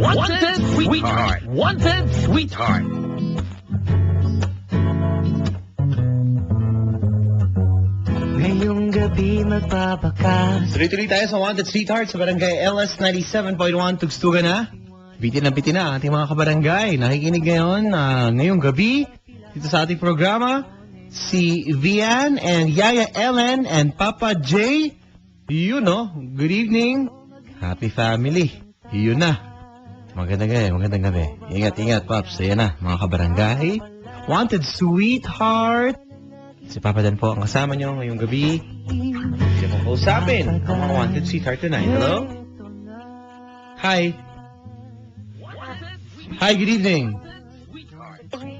Wanted Sweetheart. Wanted Sweetheart. Ngayong gabi magbabakas. Tuloy-tuloy tayo sa Wanted Sweetheart sa Barangay LS 97.1. Tugstugan na. Bitin na ang ating mga kabarangay. Nakikinig ngayon ngayong gabi dito sa ating programa si Vian and Yaya Ellen and Papa J. Yun no, good evening. Happy family. Yun na. Magandang gabi. Ingat, Pops. Ayan na, mga kabarangay. Wanted Sweetheart. Si Papa Dan po ang kasama nyo ngayong gabi. Siya pong kausapin ang mga Wanted Sweetheart tonight. Hello? Hi. Hi, good evening.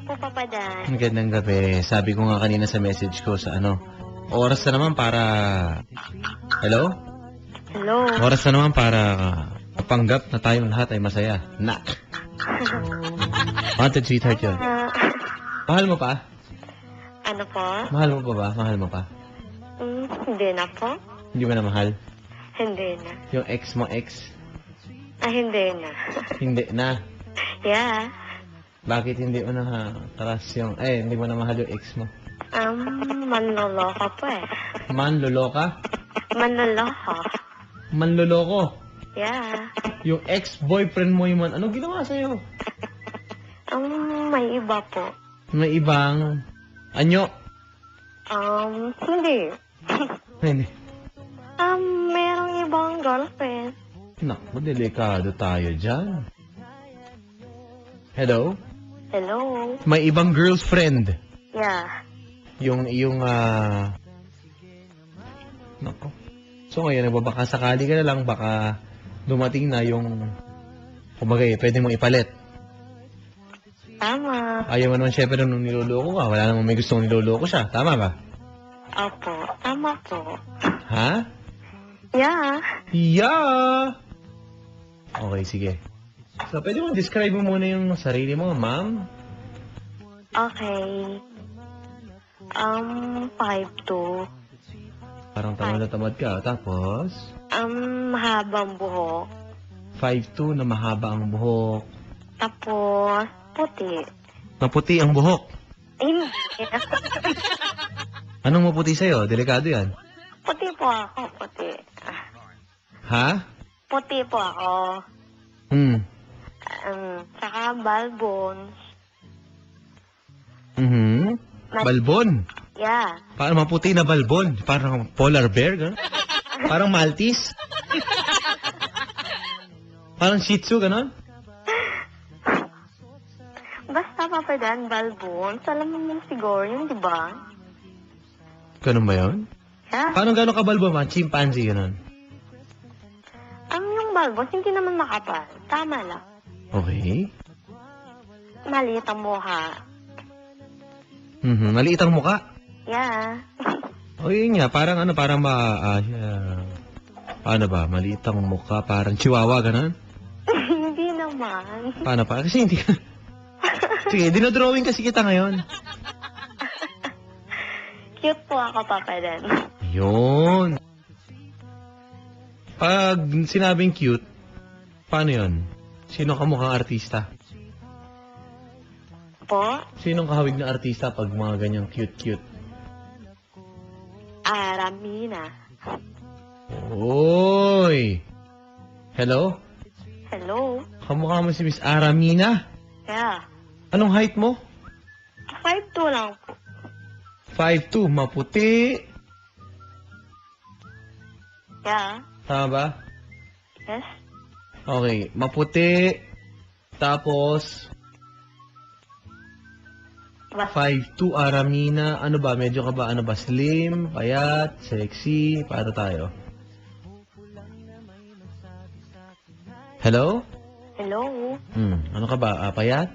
Po, Papa Dan. Magandang gabi. Sabi ko nga kanina sa message ko sa oras na naman para... Hello? Hello. Oras na naman para mapanggap na tayong lahat ay masaya. Na. Wanted Sweetheart yun. Mahal mo pa? Ano po? Mahal mo pa ba? Mahal mo pa? Hindi na po. Hindi mo na mahal? Hindi na. Yung ex mo, ex? Hindi na. Hindi na. Yeah. Bakit hindi mo na hindi mo na mahal yung ex mo? Manloloko po eh. Manloloka? Manloloko. Manloloko? Yeah. Yung ex-boyfriend mo yung ano ginawa sa'yo? May iba po. May ibang anyo? Hindi. Hindi. Merong ibang girlfriend. Naku, delikado tayo dyan. Hello? Hello. May ibang girlfriend. Yeah. Naku. So ngayon, baka sakali ka na lang, baka dumating na yung, pwede mong ipalit. Tama. Ayaw mo naman syempre nung niloloko ka. Wala namang may gustong niloloko siya. Tama ba? Opo. Tama po. Ha? Yeah. Yeah! Okay, sige. So, pwede mong describe mo muna yung sarili mo, ma'am? Okay. 5'2". Parang tamad na tamad ka. Tapos, Mahabang buhok. 5'2" na mahaba ang buhok. Tapos, puti. Maputi ang buhok. Hindi. Anong maputi sa'yo? Delikado yan. Puti po ako, puti. Ha? Puti po ako. Saka balbon. Balbon. Yeah. Parang maputi na balbon. Parang polar bear, gano'n? Parang Maltese. Parang Shih Tzu, gano'n? Basta papadan, balbon. Alam mo yung siguro yun, di ba? Ganun ba yun? Yeah. Paano gano'n ka balbon, ma? Chimpanzee, gano'n? Yung balbon, hindi naman makapal. Tama lang. Okay. Maliit ang mukha. Maliit ang muka. Yeah. O yun nga, parang paano ba? Maliit ang muka, parang chihuahua, gano'n? Hindi naman. Paano pa? Kasi hindi ka... Sige, dinodrawing kasi kita ngayon. Cute po ako, papadan. Yun. Pag sinabing cute, paano yun? Sino ka mukhang artista? Po? Sinong kahawig na artista pag mga ganyang cute-cute? Aramina. Oy! Hello? Hello? Kamukha mo si Miss Aramina? Yeah. Anong height mo? 5'2" lang po. 5'2", maputi. Yeah. Tama ba? Yes? Okay, maputi. Tapos, 5'2", Aramina. Ano ba? Medyo ka ba? Slim, payat, sexy? Paano tayo? Hello? Hello? Ano ka ba? Payat?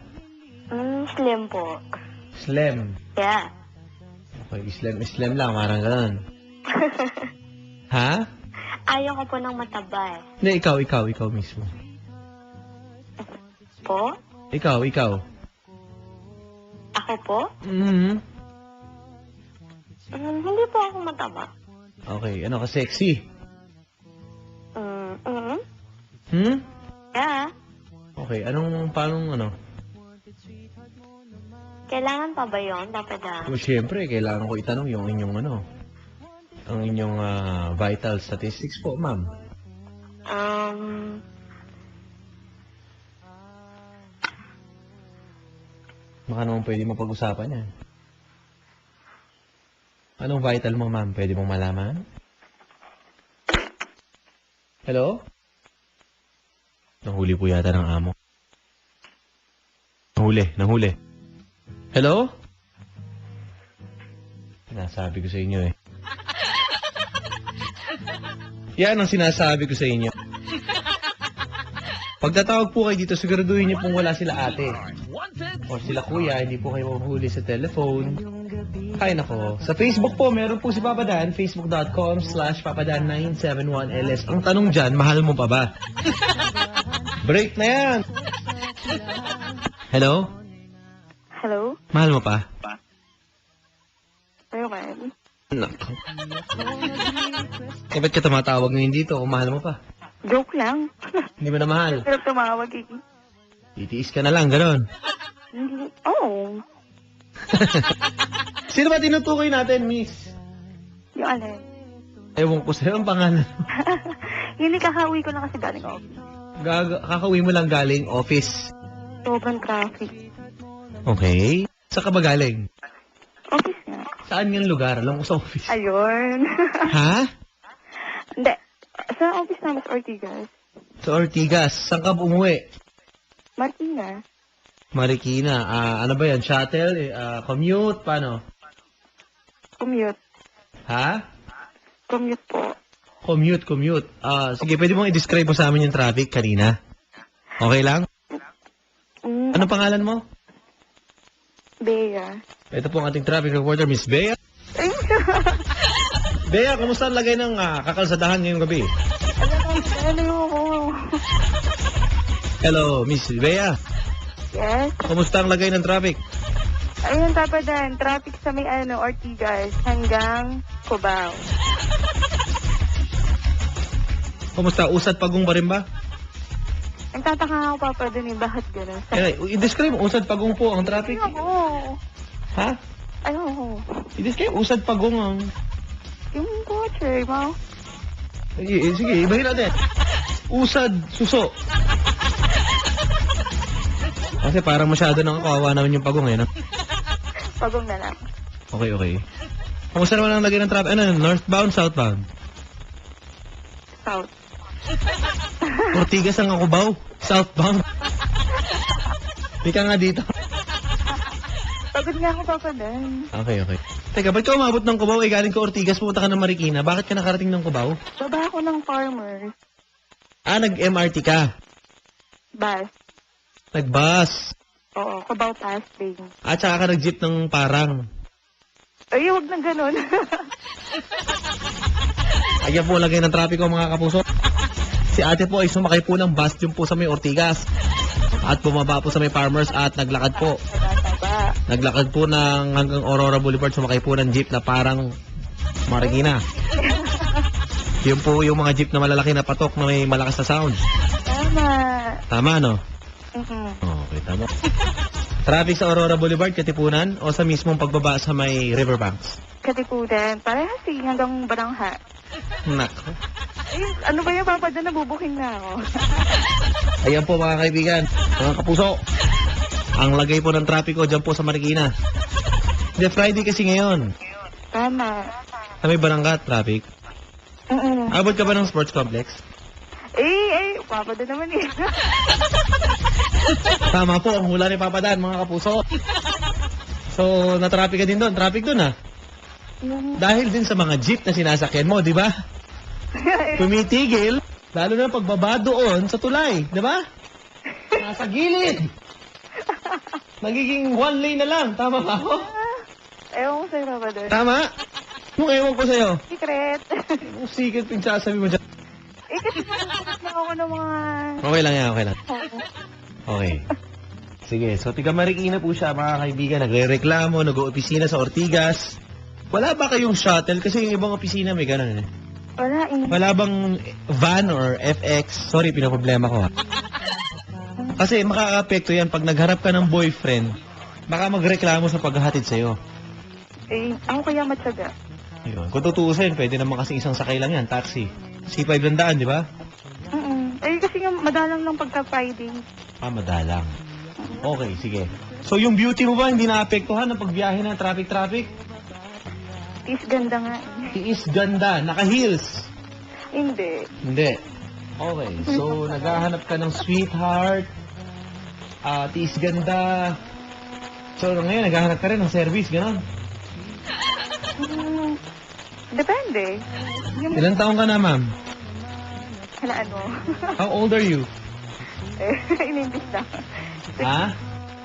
Slim po. Slim. Yeah. Okay, slim lang. Parang ganun. Ha? Ayaw ko po ng mataba eh. Hindi, ikaw mismo. Po? Ikaw. Ako po? Hindi po ako mataba. Okay, ano ka sexy? Mm-hmm. Hmm? Yeah. Okay, paano, Kailangan pa ba yun, Papa Dan? Well, syempre, kailangan ko itanong yung inyong, ang inyong vital statistics po, ma'am. Baka naman pwede mapag-usapan yan. Anong vital mo, ma'am? Pwede mong malaman? Hello? Nahuli po yata ng amo. Nahuli. Hello? Sinasabi ko sa inyo eh. Yan ang sinasabi ko sa inyo. Pagtatawag po kayo dito, siguraduhin niyo pong wala sila ate. O sila kuya, hindi po kayo mahuli sa telephone. Ay nako. Sa Facebook po, meron po si Papa Dan, facebook.com/papadan971ls. Ang tanong dyan, mahal mo pa ba? Break na yan! Hello? Hello? Mahal mo pa? Ewan. Nako. Eh, ba't ka tumatawag ngayon dito kung mahal mo pa? Joke lang. Hindi mo na mahal. Pero tumawag eh. Titiis ka na lang, gano'n. Hindi. Oh. Sino ba tinutukoy natin, miss? Yung alin. Ewan ko sa'yo ang pangalan. Hindi, kakauwi ko na kasi galing office. Kakauwi mo lang galing office. Sobrang traffic. Okay. Saan ka ba galing? Office nga. Saan yung lugar? Alam ko sa office. Ayun. Ha? Hindi. Sa office namin sa Ortigas. Sa Ortigas. Saan ka umuwi? Martina. Marikina. Ano ba yan? Shuttle? Commute? Paano? Commute. Ha? Commute po. Commute. Sige, pwede mong i-describe mo sa amin yung traffic kanina? Okay lang? Ano pangalan mo? Bea. Ito po ang ating traffic reporter, Miss Bea. Bea, kumusta ang lagay ng kakalsadahan ngayong gabi? Ano ko? Hello, Miss Bea. Yes? Kumusta ang lagay ng traffic? Ayun, Papa Dan. Traffic sa may Ortigas hanggang Cubao. Kumusta? Usad pagong ba rin ba? Nagtataka ako, Papa Dan eh. Bakit gano'n? I-describe, usad pagong po ang traffic. Ayoko. Ha? Ayoko. I-describe, usad pagong ang... Yung kotse, mo. Sige, ibahin natin. Usad, suso. Kasi parang masyado nang kawawa naman yung pagong eh, no? Pagong na lang. Okay. Kumusta naman ang lagay ng traffic? Northbound, southbound? South. Ortigas ang Cubao, southbound. Hindi ka nga dito. Pagod nga ako, Papa Dan. Okay. Teka, ba't ka umabot ng Cubao? Galing ka Ortigas, pumunta ka ng Marikina. Bakit ka nakarating ng Cubao? Baba ako ng farmers. Nag-MRT ka? Bus. Nag-bus? Oo, Cubao Passing. At saka ka nag-jeep ng parang? Ay, huwag na ganun. Ayan po lagay ng trapiko mga kapuso. Si ate po ay sumakay po ng bus yung po sa may Ortigas. At bumaba po sa may farmers at naglakad po. Taba. Naglakad po ng hanggang Aurora Boulevard, sumakay po ng jeep na parang Marikina. Yun po yung mga jeep na malalaki na patok na may malakas na sound. Tama. Tama, no? Mhm. Okay, tama. Traffic sa Aurora Boulevard, Katipunan, o sa mismong pagbaba sa may riverbanks? Katipunan. Parehas eh, hanggang Barangha. Nako. Ay, ano ba yung Papa Dan? Nabubuking na ako. Ayan po mga kaibigan, mga kapuso. Ang lagay po ng trapiko dyan po sa Marikina. Hindi, Friday kasi ngayon. Tama. Sa may Barangga traffic. Abot ka ba ng sports complex? Papa Dan naman eh. Tama po, ang hula ni Papa Dan, mga kapuso. So, na-traffic ka din doon. Traffic doon, Dahil din sa mga jeep na sinasakyan mo, di ba? Tumitigil, lalo na pagbaba doon sa tulay, di ba? Nasa gilid. Nagiging one lane na lang. Tama ba ako? Ewan ko sa'yo, Papa Dan. Tama? Kung ewan ko sa'yo. Secret. Yung secret pinagsasabi mo dyan. Kasi nagsasagot lang ako ng mga... Okay lang yan, okay lang. Okay. Sige, so tiga Marikina po siya, mga kaibigan. Nagre-reklamo, nag-opisina sa Ortigas. Wala ba kayong shuttle? Kasi yung ibang opisina may ganun Wala eh. Wala bang van or FX? Sorry, pinaproblema ko. Kasi makaka-apekto yan pag nagharap ka ng boyfriend, baka magreklamo sa paghahatid sa'yo. Eh, ako kaya matyaga. Yun. Kung tutuusin, pwede naman kasi isang sakay lang yan, taxi. C5 lang daan, di ba? Eh, kasi nga madalang lang pagka Friday. Madalang. Okay, sige. So yung beauty mo ba hindi naapektuhan ng pagbiyahe ng traffic? Is ganda nga. Tiis ganda, naka-heels. Hindi. Hindi. Okay, so naghahanap ka ng sweetheart, tiis ganda. So ngayon, naghahanap ka rin ng service, gano'n? Depende. Yung, Ilan taong ka na, ma'am? hala, ano? How old are you? Eh, inimbis na. Ha?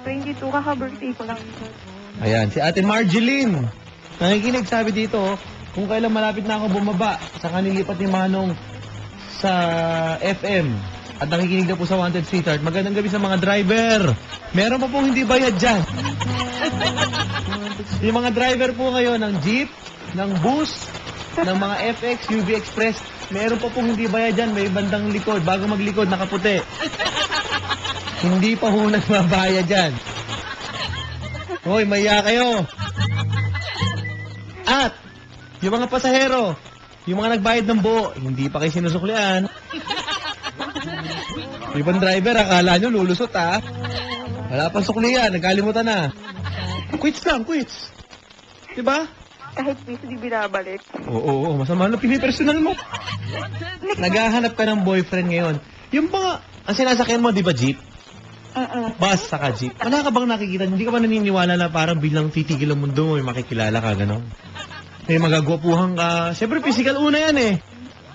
22, kaka-birthday ko lang. Ayan, si Ate Marjeline. Nakikinig, sabi dito, kung kailan malapit na ako bumaba sa kanilipat ni Manong sa FM. At nakikinig na po sa Wanted Sweetheart. Magandang gabi sa mga driver. Meron pa pong hindi bayad dyan. Yung mga driver po ngayon ng jeep, ng bus, ng mga FX, UV Express, meron pa pong hindi bayad dyan. May bandang likod. Bago maglikod, nakaputi. Hindi pa ho nagbabayad dyan. Hoy, maya kayo. At, yung mga pasahero, yung mga nagbayad ng buo, hindi pa kayo sinusuklian. Yung ibang driver, akala nyo lulusot ha. Wala pang suklian, nagkalimutan na. Quits lang, quits. Diba? Kahit piso di binabalik. Oo, masama na pinipersonal mo. Naghahanap ka ng boyfriend ngayon. Yung mga, ang sinasakyan mo, di ba jeep? Bus saka jeep. Wala ka bang nakikita? Hindi ka ba naniniwala na parang bilang titigil ang mundo mo, may makikilala ka, gano'n? May magagwapuhan ka. Siyempre, physical una yan eh.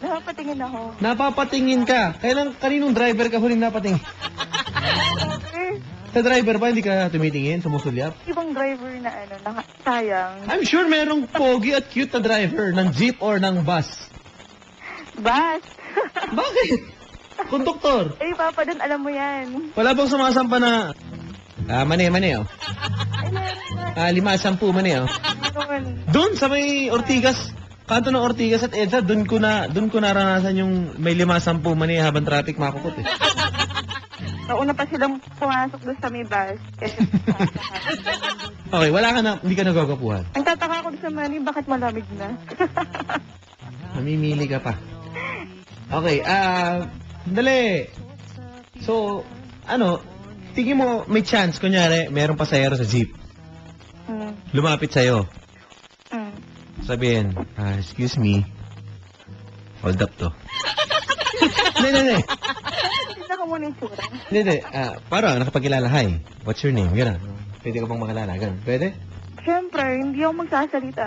Napapatingin ako. Napapatingin ka. Kaninong driver ka huling napatingin? Eh, Sa driver ba, hindi ka tumitingin, sumusulyap? ibang driver na ano, sayang. I'm sure merong pogi at cute na driver ng jeep or ng bus. Bas! Bakit? Konduktor. Eh, Papa, Dan, alam mo yan. Wala bang sumasampa na... mani, oh. Ay, meron na. 5-10, mani, oh. Meron. Doon sa may Ortigas, kanto ng Ortigas at EDSA, doon ko naranasan yung may 5-10 mani habang traffic makukot eh. Nauna pa silang pumasok doon sa may bus. Kasi, Okay, wala ka na, hindi ka nagagapuhan. ang tataka ko doon sa mani, bakit malamig na? Namimili ka pa. Okay, dali. So, tingin mo may chance, kunyari, merong pasahero sa jeep. Lumapit sa'yo. Sabihin, excuse me, hold up to. Hindi. Hindi ko muna yung tsura. Hindi. Parang nakapagkilala, hi, what's your name? Gano'n. Pwede ka bang makilala? Gano'n. Pwede? Siyempre, hindi ako magsasalita.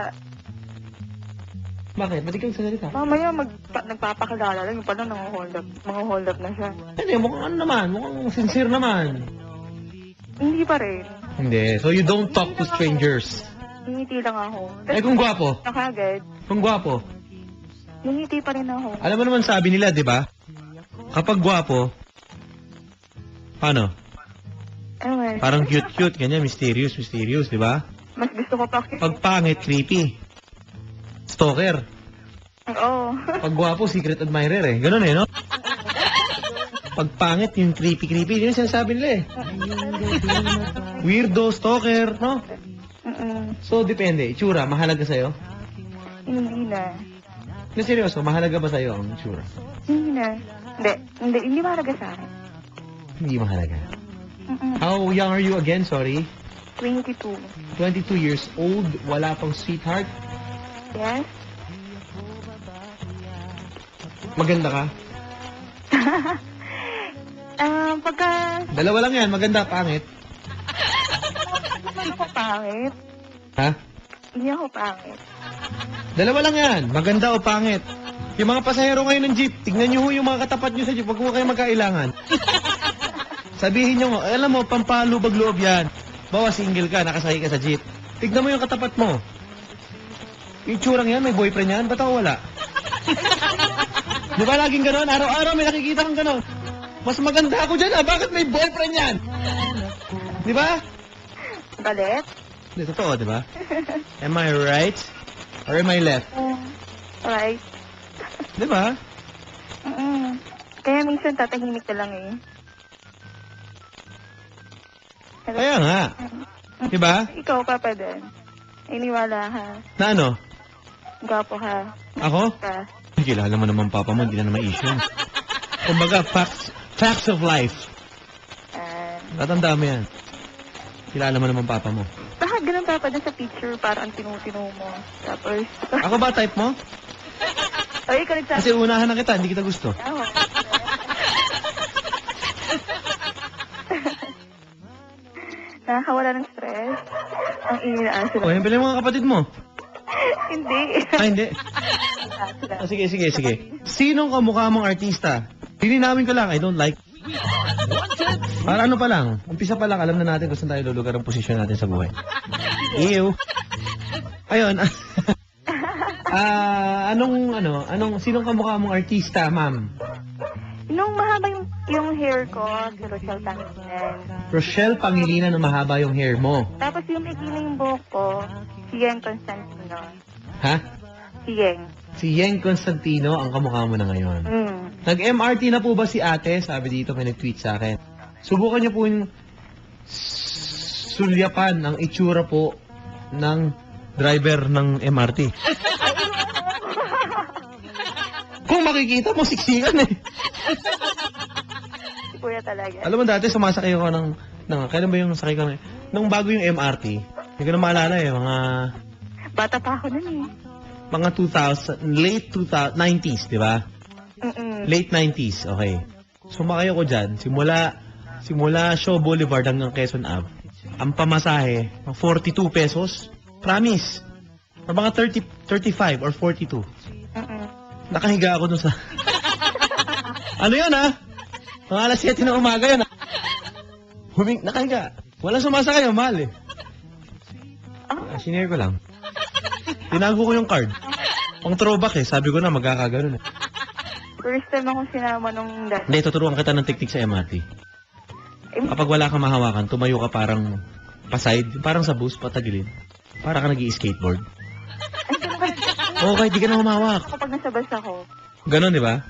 Bakit? Ba't ikaw salita? Mamaya nagpapakilala lang, yung pala mga hold up na siya. Hindi, mukhang mukhang sincere naman. Hindi pa rin. Hindi. So you don't talk to strangers. Ngiti lang ako. Eh kung gwapo? Nakagad. Kung gwapo? Ngiti pa rin ako. Alam mo naman sabi nila, di ba? Kapag gwapo, paano? Ano eh? Parang cute-cute, ganyan, mysterious, di ba? Mas gusto ko pa. Pag pangit, creepy. Stalker. Oo. Pag gwapo, secret admirer eh. Ganun eh, no? Pag pangit, yung creepy. Yun yung sinasabi nila eh. Weirdo, stalker, no? So, depende. Itsura, mahalaga sa'yo? Hindi na. Na seryoso, mahalaga ba sa'yo ang itsura? Hindi na. Hindi mahalaga sa akin. Hindi mahalaga. How young are you again? Sorry. 22. 22 years old, wala pang sweetheart. Yes? Maganda ka? Pagka... Dalawa lang yan, maganda, pangit. Hindi ako pangit. Ha? Hindi ako pangit. Dalawa lang yan, maganda o pangit. Yung mga pasahero ngayon ng jeep, tignan nyo ho yung mga katapat nyo sa jeep, wag mo kayo magkailangan. Sabihin nyo, alam mo, pampalubag-loob yan. Bawa single ka, nakasakay ka sa jeep. Tignan mo yung katapat mo. Yung tsurang yan, may boyfriend yan, ba't ako wala? Di ba laging ganon? Araw-araw may nakikita kang ganon. Mas maganda ako dyan, bakit may boyfriend yan? Di ba? Galit? Hindi, totoo, di ba? Am I right? Or am I left? Right. Di ba? Kaya minsan tatahimik na lang eh. Hello? Kaya nga. Diba? Ikaw, Papa Dan. Iniwala ka. Na ano? Gwapo ka. Ako? Ka. Kilala mo naman papa mo, hindi na naman issue. Kumbaga, facts of life. Tatandaan mo yan. Kilala mo naman papa mo. Bakit ganun, Papa Dan, sa picture? Parang tinutino mo. Tapos... Ako ba type mo? Ay, ikaw nagsabi. Kasi unahan na kita, hindi kita gusto. Oo. Nakakawala ng stress. Ang inilaan sila. O, yan pala yung mga kapatid mo. Hindi. Ah, hindi. Sige. Sinong kamukha mong artista? Lilinawin ko lang, I don't like. Para ano pa lang, umpisa pa lang, alam na natin kung saan tayo lulugar ang posisyon natin sa buhay. Ew. Ayun. Sinong kamukha mong artista, ma'am? Nung mahaba yung hair ko, si Rochelle Pangilinan. Rochelle Pangilinan na mahaba yung hair mo. Tapos yung ikili yung buhok ko, si Yeng Constantino. Ha? Si Yeng. Si Yeng Constantino ang kamukha mo na ngayon. Nag-MRT na po ba si ate? Sabi dito, may nag-tweet sa akin. Subukan niyo po yung sulyapan ang itsura po ng driver ng MRT. Kung makikita mo, siksikan eh. Si Kuya talaga. Alam mo dati, sumasakay ako kailan ba yung sakay ko? Nung bago yung MRT, hindi ko na maalala eh, Bata pa ako nun eh. mga 90s, di ba? Late 90s, okay. Sumakay ako dyan, simula Shaw Boulevard hanggang Quezon Ave. Ang pamasahe, 42 pesos. Promise. Or mga 35 or 42. Nakahiga ako dun sa... Ano yun, ha? Mga alas 7 ng umaga yun, ha? Nakahiga. Walang sumasakay, mahal, eh. Sinare ko lang. Tinago ko yung card. Pang throwback, eh. Sabi ko na, magkakaganon, eh. First time akong sinama nung dati. Hindi, tuturuan kita ng teknik sa MRT. Kapag wala kang mahawakan, tumayo ka parang paside, parang sa bus, patagilid. Para ka nag-i-skateboard. Okay, di ka na humawak. Kapag nasa bus ako. Ganon, di ba?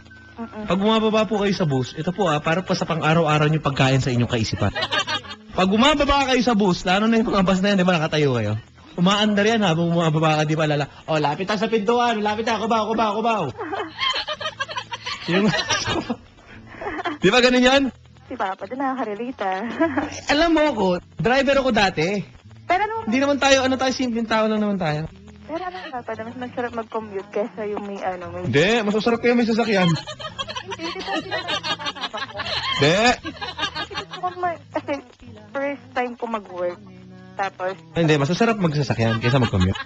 Pag bumababa po kayo sa bus, ito po para pa sa pang-araw-araw nyo pagkain sa inyong kaisipan. Pag bumababa kayo sa bus, lalo na yung mga bus na yan, di ba, nakatayo kayo? Umaandar yan habang bumababa ka, di ba, lala, oh, lapit na sa pintuan, lapit na, kubaw. Yung... Di ba ganun yan? Si Papa, din nakaka-relate Alam mo ako, driver ako dati. Pero ano, Hindi naman tayo, simpleng tao lang naman tayo. pero ano, Papa, mas masarap mag-commute kesa yung may may... Hindi, mas masarap kayo may sasakyan. Hindi, di ba sila nakakasama ko? Hindi. Kasi first time ko mag-work. Tapos, Hindi, mas masarap magsasakyan kaysa mag-commute.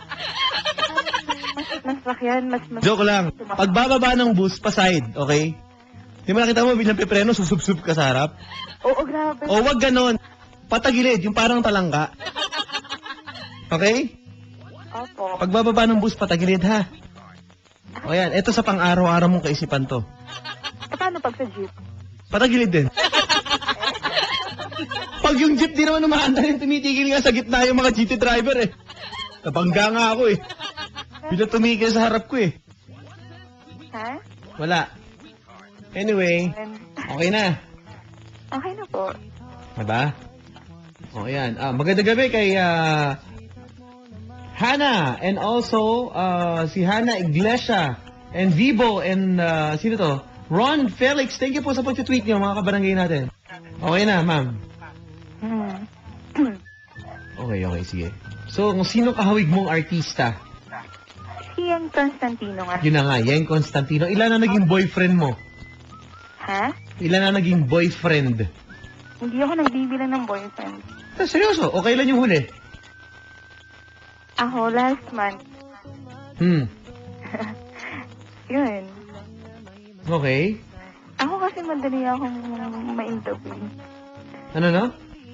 mas sakyan, mas... Joke lang. Pag bababa ng bus, pa-side, okay? Di ba nakita mo, bilang pipreno, susub-sub ka sa harap? Oo, grabe. O wag ganon. Patagilid, yung parang talangka. Okay? Opo. Pag bababa ng bus, patagilid ha. O yan, ito sa pang-araw-araw mong kaisipan to. Paano pag sa jeep? Patagilid din. Pag yung jeep di naman umaandar yung tumitigil nga sa gitna yung mga GT driver eh. Nabangga nga ako eh. Bila tumigil sa harap ko eh. Ha? Wala. Anyway, okay na. Okay na po. Diba? O yan. Magandang gabi kay Hannah and also si Hannah Iglesia and Vibo and sino to? Ron Felix. Thank you po sa pag-tweet niyo mga kabarangay natin. Okay na, ma'am. Okay, sige. So, kung sino kahawig mong artista? Si Yeng Constantino nga. Yun na nga, Yeng Constantino. Ilan na naging boyfriend mo? Ha? Ilan na naging boyfriend? Hindi ako nagbibilang ng boyfriend. Seryoso? O kailan yung huli? Ako, last month. Yun. Okay. Ako kasi madali akong ma-in-love. Ano no?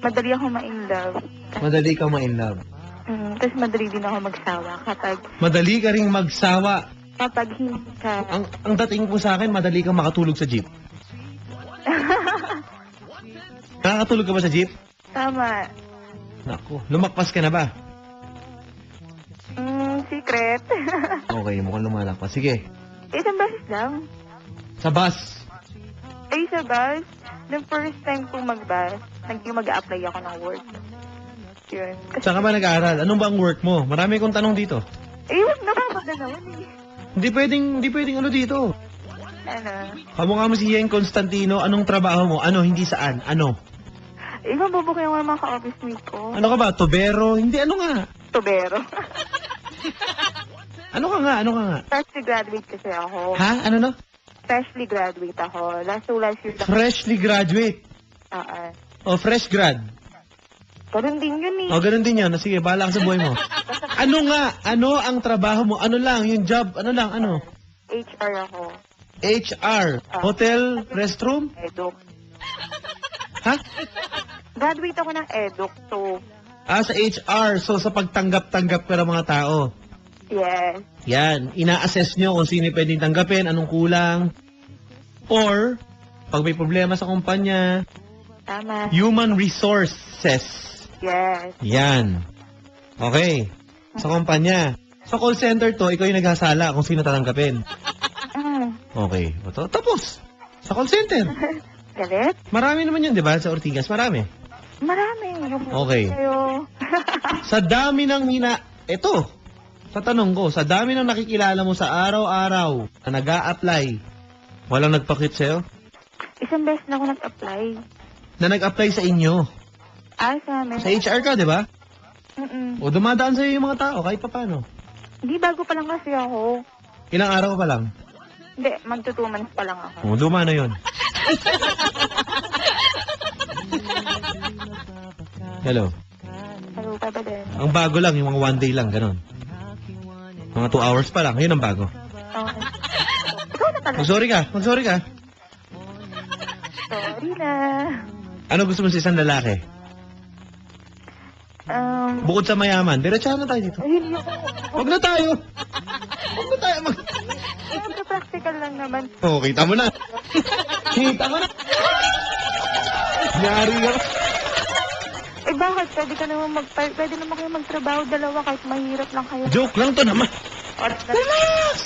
Madali akong ma-in-love. Madali ka ma-in-love. Tapos madali din ako magsawa kapag... Madali ka ring magsawa. Kapag hindi ka... Ang dating po sa akin, madali kang makatulog sa jeep. Nakakatulog ka ba sa jeep? Tama. Naku, lumakpas ka na ba? Secret. Okay, mukhang lumalakpas. Sige. Isang beses lang. Sa bus. Sa bus, the first time kong mag-bus, mag-a-apply ako ng work. Yun. Kasi, Saan ka ba nag-aaral? Anong ba ang work mo? Marami kong tanong dito. huwag napapagda naman eh. Hindi pwedeng ano dito. Ano? Kamukha mo si Yeng Constantino, anong trabaho mo? Ano, hindi saan? Ano? Mabubo ko yung mga ka-office mate ko. Ano ka ba? Tubero? Hindi, ano nga? Tubero. Ano ka nga? Freshly graduate kasi ako. Ha? Ano no? Freshly graduate ako. Last year lang. Freshly graduate. O, fresh grad. Ganun din yun eh. O, ganun din yan. Sige, bahala ka sa buhay mo. Ano nga? Ano ang trabaho mo? Ano lang? Yung job? Ano lang? Ano? HR ako. HR. Hotel? Restroom? Eduk. Ha? Graduate ako ng Eduk, so Sa HR. So, sa pagtanggap-tanggap ka ng mga tao. yes. Yan. Ina-assess nyo kung sino pwedeng tanggapin, anong kulang. Or, pag may problema sa kumpanya, Tama. human resources. Yes. Yan. Okay. Sa kumpanya. Sa call center to, ikaw yung naghasala kung sino tatanggapin. Okay. Ito, tapos. Sa call center. Galit? Marami naman yun, di ba? Sa Ortigas, marami. Marami. Yung Okay. Kayo. Sa dami ng Ito, sa tanong ko, sa dami ng nakikilala mo sa araw-araw na nag-a-apply, walang nagpakit sa'yo? Isang beses na ako nag-apply. Na nag-apply sa inyo? Sa amin. Sa HR ka, di ba? Mm-mm. O dumadaan sa'yo yung mga tao, kahit pa paano. Hindi, bago pa lang kasi ako. Ilang araw pa lang? Hindi, magto 2 months pa lang ako. O, luma na yun. Hello. Hello, Papa din. Ang bago lang, yung mga one day lang, ganun. Mga 2 hours pa lang, yun ang bago. Okay. Ikaw na pala. Mag-sorry ka. Sorry na. Ano gusto mo sa isang lalaki? Bukod sa mayaman, diretsahan na tayo dito. Ayun yung... Huwag na tayo. Siyempre, practical lang naman. Oo, kita mo na. Nyari ka. Bakit? Pwede naman kayo magtrabaho dalawa kahit mahirap lang kayo. Joke lang to naman. Relax!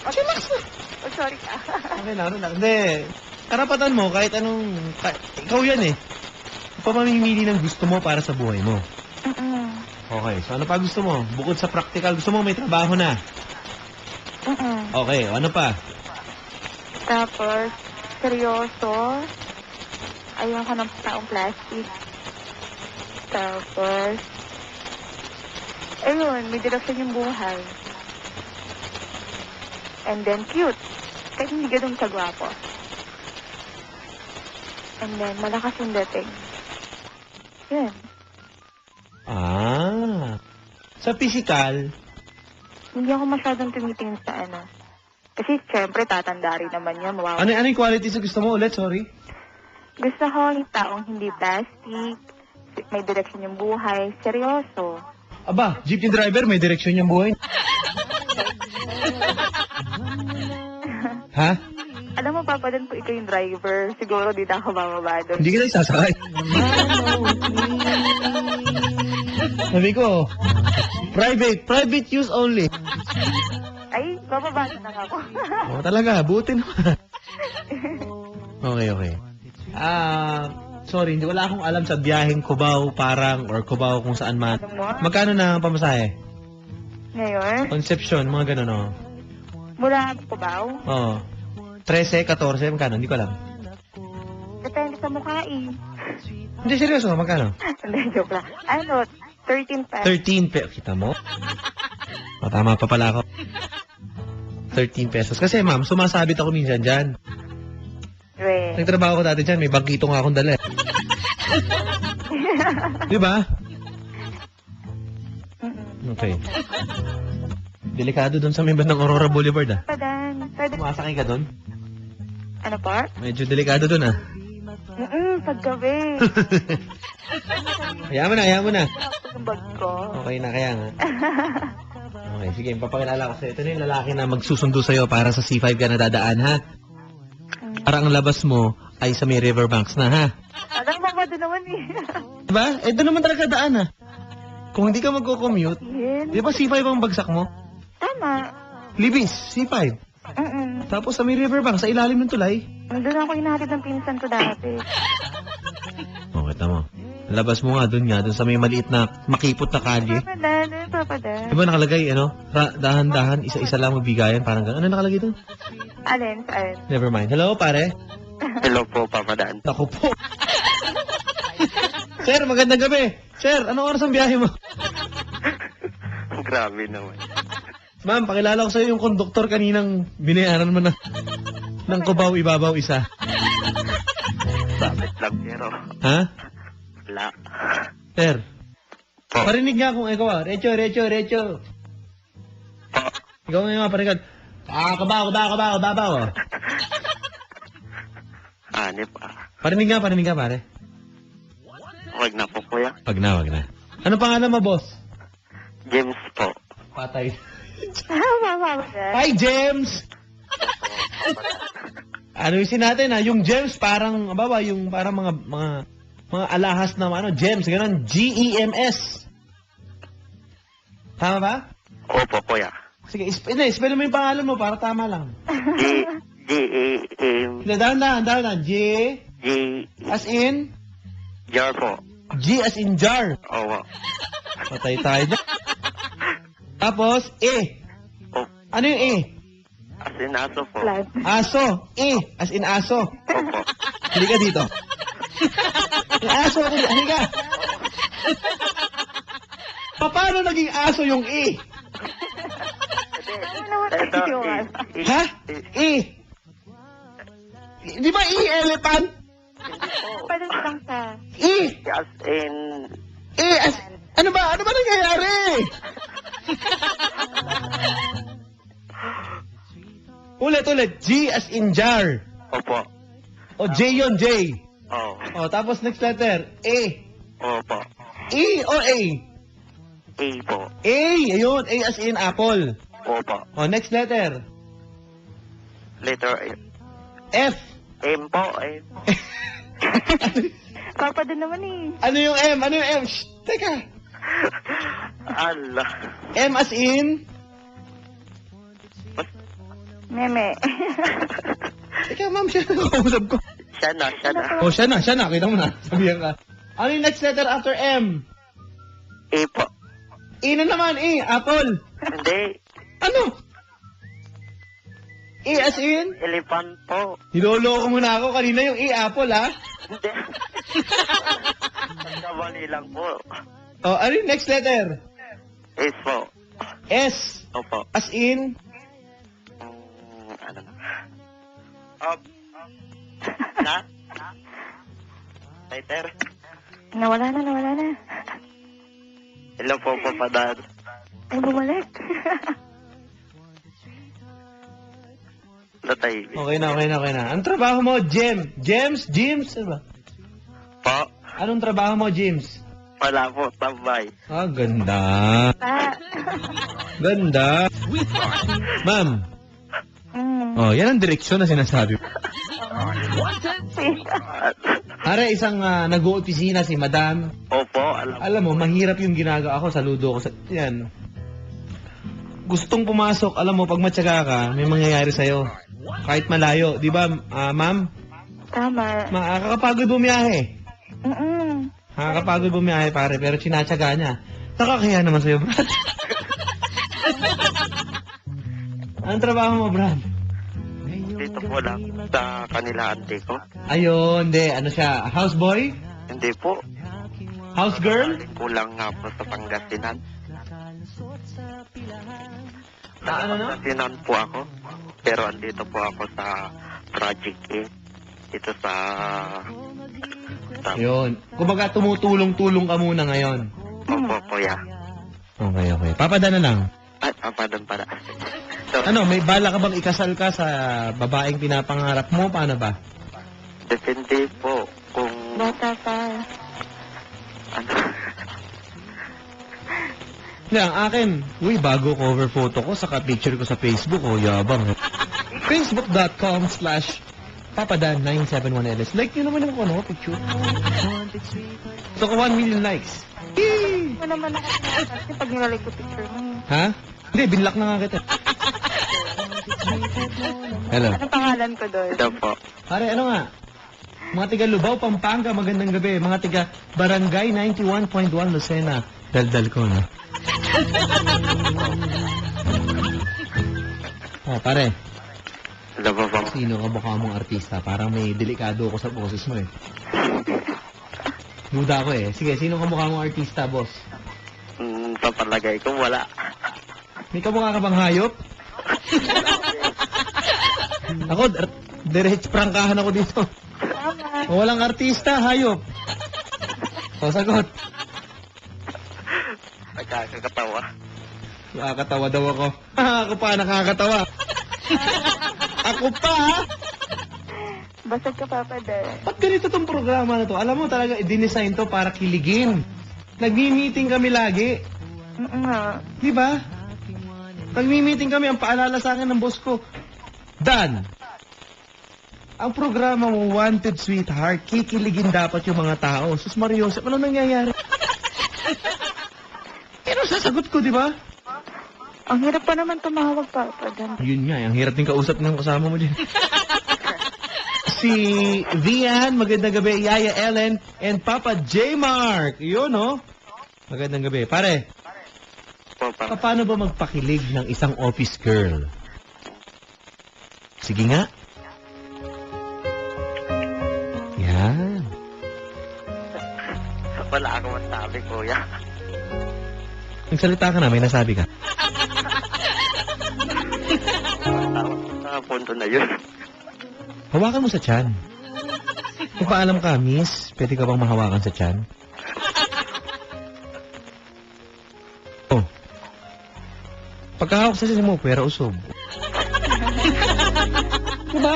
Oh, sorry ka. Okay lang. Hindi. Karapatan mo, kahit anong... ikaw yan eh. Pamamimili ng gusto mo para sa buhay mo. Okay, so ano pa gusto mo? Bukod sa practical, gusto mo may trabaho na. Okay, ano pa? Tapos, seryoso. Ayaw ko ng taong plastic. Tapos, ayun, may direksyon yung buhay. And then, cute. Kahit hindi ganun kagwapo. And then, malakas yung dating. Yun. Sa physical, Hindi ako masyadong tumitingin sa ano. Kasi, syempre, tatanda rin naman yan. ano yung qualities na gusto mo ulit? Sorry. Gusto ko yung taong hindi plastic, may direksyon yung buhay, seryoso. Aba, jeepney driver, may direksyon yung buhay. Ha? Alam mo, Papa, din po ikaw yung driver. Siguro di na ako bababa doon. Hindi ka na isasakay. Sabi ko, private use only. Ay, bababa na lang ako. Talaga, buti naman. Okay. Sorry, wala akong alam sa biyaheng Cubao, Parang, or Cubao kung saan man. Magkano na ang pamasahe? Ngayon, Conception, mga ganun, oh. mula Cubao, Oo. 13, 14, magkano? Hindi ko alam. depende sa mukha eh. Hindi, seryoso, magkano? Hindi, joke lang. 13 pesos. 13 pesos. Kita mo? Tama pa pala ako. 13 pesos. Kasi ma'am, sumasabit ako minsan dyan. Nagtrabaho ko dati dyan, may bangkito nga akong dala. Di ba? Okay. Delikado dun sa may bandang Aurora Boulevard ah. Pwede. Sumasakay ka dun? Ano po? Medyo delikado dun ah. Paggabi. Hayaan mo na. Yung bag ko. Okay na, kaya nga. Okay, sige, papakilala ko sa'yo. Ito na yung lalaki na magsusundo sa'yo para sa C5 ka na dadaan, ha? Para ang labas mo ay sa may riverbanks na, ha? Alam mo ba doon naman eh. Diba? Doon naman talaga daan, ha? Kung hindi ka magko-commute, Yan. di ba C5 ang bagsak mo? Tama. Libis, C5. Tapos sa may riverbank, sa ilalim ng tulay. Nandun ako inahatid ng pinsan ko dati. Okay, tama. Labas mo nga dun sa may maliit na makipot na kalye. Papadan. Di ba nakalagay, dahan-dahan, isa-isa lang magbigayan, parang gano'n. Ano nakalagay dun? Alin, saan? Never mind. Hello, pare? Hello po, Papadaan. Ako po. Sir, magandang gabi. Sir, anong oras ang biyahe mo? Grabe naman. Ma'am, pakilala ko sa'yo yung konduktor kaninang binayaran mo ng Cubao Ibabaw isa. Bakit lang, pero Ha? wala. Sir, Po. parinig nga kung ikaw Recho. Po. Ikaw nga parinig. Kabaw. Hanip Parinig nga, pare. Wag na po, kuya. Wag na. Ano pangalan mo, boss? James po. Patay. Papadan. Hi, James! Ano yung natin yung Gems parang, yung parang mga alahas na Gems, ganun, G-E-M-S. Tama ba? Opo, kuya. Sige, spell mo yung pangalan mo para tama lang. G-E-M... Dahan. G, G... as in, Jar po. G as in jar. Opo. Patay tayo dyan. Tapos, E. O, Ano yung E? as in aso po. Flat. Aso. E, as in aso. Opo. Hindi ka dito. Yung aso, hindi ka. Paano naging aso yung E? Ano naman Ito, yung Ha? E. Di ba E, elephant? Pwede lang sa... E. As in... E, ano ba nangyayari? Ulit. G as in jar. Opo. O J yun, J. Oo. O, tapos next letter. A. Opo. E o A? A po. A, ayun. A as in apple. Opo. O, next letter. Letter A. F. M po. M. Papadan naman eh. Ano yung M? Shh, teka. Allah. M as in? Meme. Teka, ma'am, siya na kausap ko. Siya na. O, siya na. Kita mo na. Sabihan ka. Ano yung next letter after M? A po. E na naman, E. Apple. Hindi. Ano? E as in? Elephant po. Niloloko mo na ako. Kanina yung E, apple, ha? Hindi. Nagkamali lang po. O, ano yung next letter? S po. S. Opo. As in? Ano na? Up. Na? Later. Nawala na. Hello po, Papadaan. Ay, bumalik. Latay. Okay na. Anong trabaho mo, James? Ano ba? Po. Anong trabaho mo, James? Wala po, tambay. Ah, ganda. Pa. Ganda. Ma'am. Oh, yan ang direksyon na sinasabi mo. Are, isang nag-oopisina si Madam. Opo, alam. Alam mo, mahirap yung ginagawa ko. Saludo ko sa... Yan. Gustong pumasok, alam mo, pag matyaga ka, may mangyayari sa'yo. Kahit malayo. Di ba, ma'am? Tama. Makakapagod bumiyahe. Mm-mm. Nakakapagod bumiyahe, pare, pero sinatsaga niya. Nakakaya naman sa'yo, Brad. Anong trabaho mo, Brad? Dito po lang sa kanila ante ko. Ayun, hindi. Ano siya? Houseboy? Hindi po. House girl? Kulang nga po sa Pangasinan. Ano na? Pangasinan po ako. Pero andito po ako sa Project A. Dito sa... Ayun. Kumbaga, tumutulong-tulong ka muna ngayon. Opo, kuya. Okay. Papada na lang. Ay, papadan para. So, Ano, may bala ka bang ikasal ka sa babaeng pinapangarap mo? Paano ba? depende po kung... Bata pa. Ano... Hindi, ang akin, bago cover photo ko, saka picture ko sa Facebook, yabang. Facebook.com/papadan971LS. Like nyo naman yung picture. So, 1 million likes. Yee! Ano naman ako kasi pag nilalike ko picture mo. Ha? Hindi, binlock na nga kita. Hello. Ano pangalan ko doon? Ito po. Pare, ano nga? Mga tiga Lubao, Pampanga, magandang gabi. Mga tiga Barangay 91.1 Lucena. Daldal ko, no? Pare. Ano ba bang? Sino ka mukha mong artista? Parang may delikado ako sa boses mo, eh. Duda ko, eh. Sige, sino ka mukha mong artista, boss? Papalagay ko, wala. May kamukha ka bang hayop? Ako, direct prangkahan ako dito. Tama. Walang artista, hayop. O, sagot. Nagkakatawa. Nakakatawa daw ako. Ako pa, nakakatawa. Ako pa, ha? Basag ka, Papa Dan. Ba't ganito tong programa na to? Alam mo talaga, i-design to para kiligin. Nagmi-meeting kami lagi. Nga. Di ba? Nagmi-meeting kami, ang paalala sa akin ng boss ko, Dan, ang programa mo, Wanted Sweetheart, kikiligin dapat yung mga tao. Sus Mariosep, ano nangyayari? Pero sasagot ko, di ba? Ang hirap pa naman tumawag, Papa Dan. Yun nga, ang hirap din kausap ng kasama mo dyan. Si Vian, magandang gabi, Yaya Ellen, and Papa J. Mark. Yun, no? Magandang gabi. Pare, paano ba magpakilig ng isang office girl? Sige nga. Yan. Wala akong masabi, kuya. Nagsalita ka na, may nasabi ka. Sa punto na yun. Hawakan mo sa tiyan. Magpaalam ka, miss. Pwede ka bang mahawakan sa tiyan? Oh. Pagkahawak sa tiyan mo, pera usog. Diba?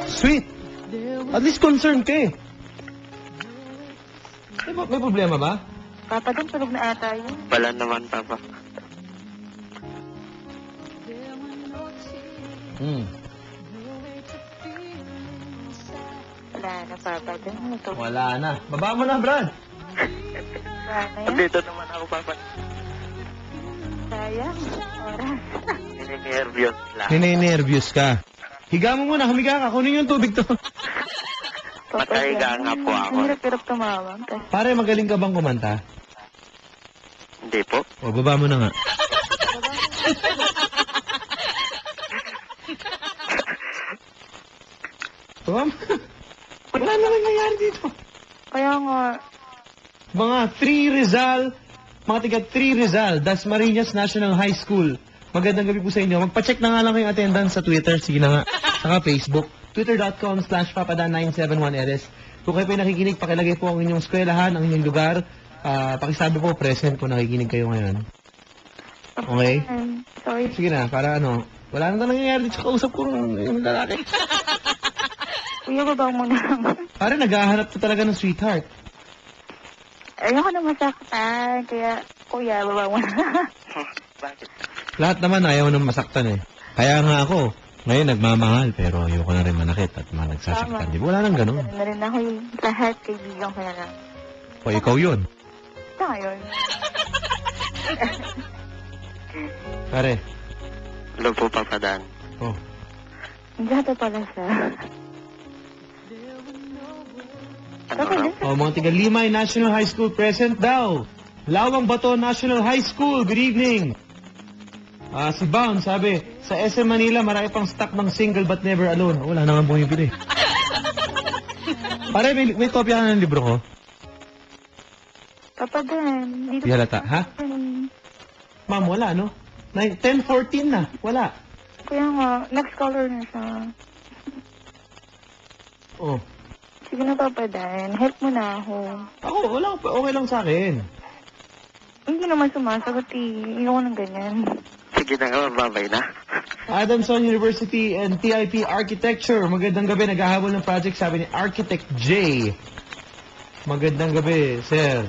Sweet. At least concerned ka, eh. May problema ba? Papa Dan, tulog na ata yun. Wala naman, Papa. Wala na, Papa Dan. Ito. Wala na. Baba mo na, Brad. Wala na yan. Nandito naman ako, Papa. Sayang. Oras. Nininervyos lang. Nininervyos ka. Higa mo muna, humiga ka. Kunin yung tubig to. Papa Matahiga Dan, nga po ako. Ang hirap-hirap tumawag. Kasi Pare, magaling ka bang kumanta? Hindi po. O, baba mo na nga. Baba mo. Wala na nangyayari dito. kaya nga, Mga 3 Rizal, mga tiga 3 Rizal, Dasmariñas National High School. Magandang gabi po sa inyo. Magpa-check na nga lang kayong attendance sa Twitter. Sige na nga. Saka Facebook. Twitter.com/papadan971rs. Kung kayo po nakikinig, pakilagay po ang inyong eskwelahan, ang inyong lugar. Pakisabi po, present kung nakikinig kayo ngayon. Okay? sorry. Sige na, para ano, wala na nangyayari dito sa kausap ko yung lalaki. Kuya, baba mo na. Pare, naghahanap ko talaga ng sweetheart. Ayoko na masaktan. Kaya, kuya, baba mo na. Bakit? Lahat naman ayaw nang masaktan eh. Kaya nga ako, ngayon nagmamahal, pero ayoko na rin manakit at nagsasaktan. Di ba? Wala nang ganun. Na rin ako yung lahat kaibigan ko na lang. O ikaw yun. Ito ngayon. Pare, Hello po, Papa Dan. oh, Dito pala siya. Ano Okay, raw? dito. oh, mga tiga Limay National High School present daw. Lawang Bato National High School, good evening. Si Bound, sabi, sa SM Manila, marami pang stock ng Single But Never Alone. Wala na nga bumibili. Pare, may kopya ka ng libro ko? Papa Dan, dito. Di halata, ha? Ma'am, wala, no? 10-14 na, wala. Kaya nga, next caller na siya. Oh, Sige na, Papa Dan. Help mo na ako. ako, wala, okay lang sa akin. Hindi naman sumasagot eh. Ayoko ng ganyan. Sige na nga, babay na. Adamson University and TIP Architecture. Magandang gabi, naghahabol ng project, sabi ni Architect J. Magandang gabi, sir.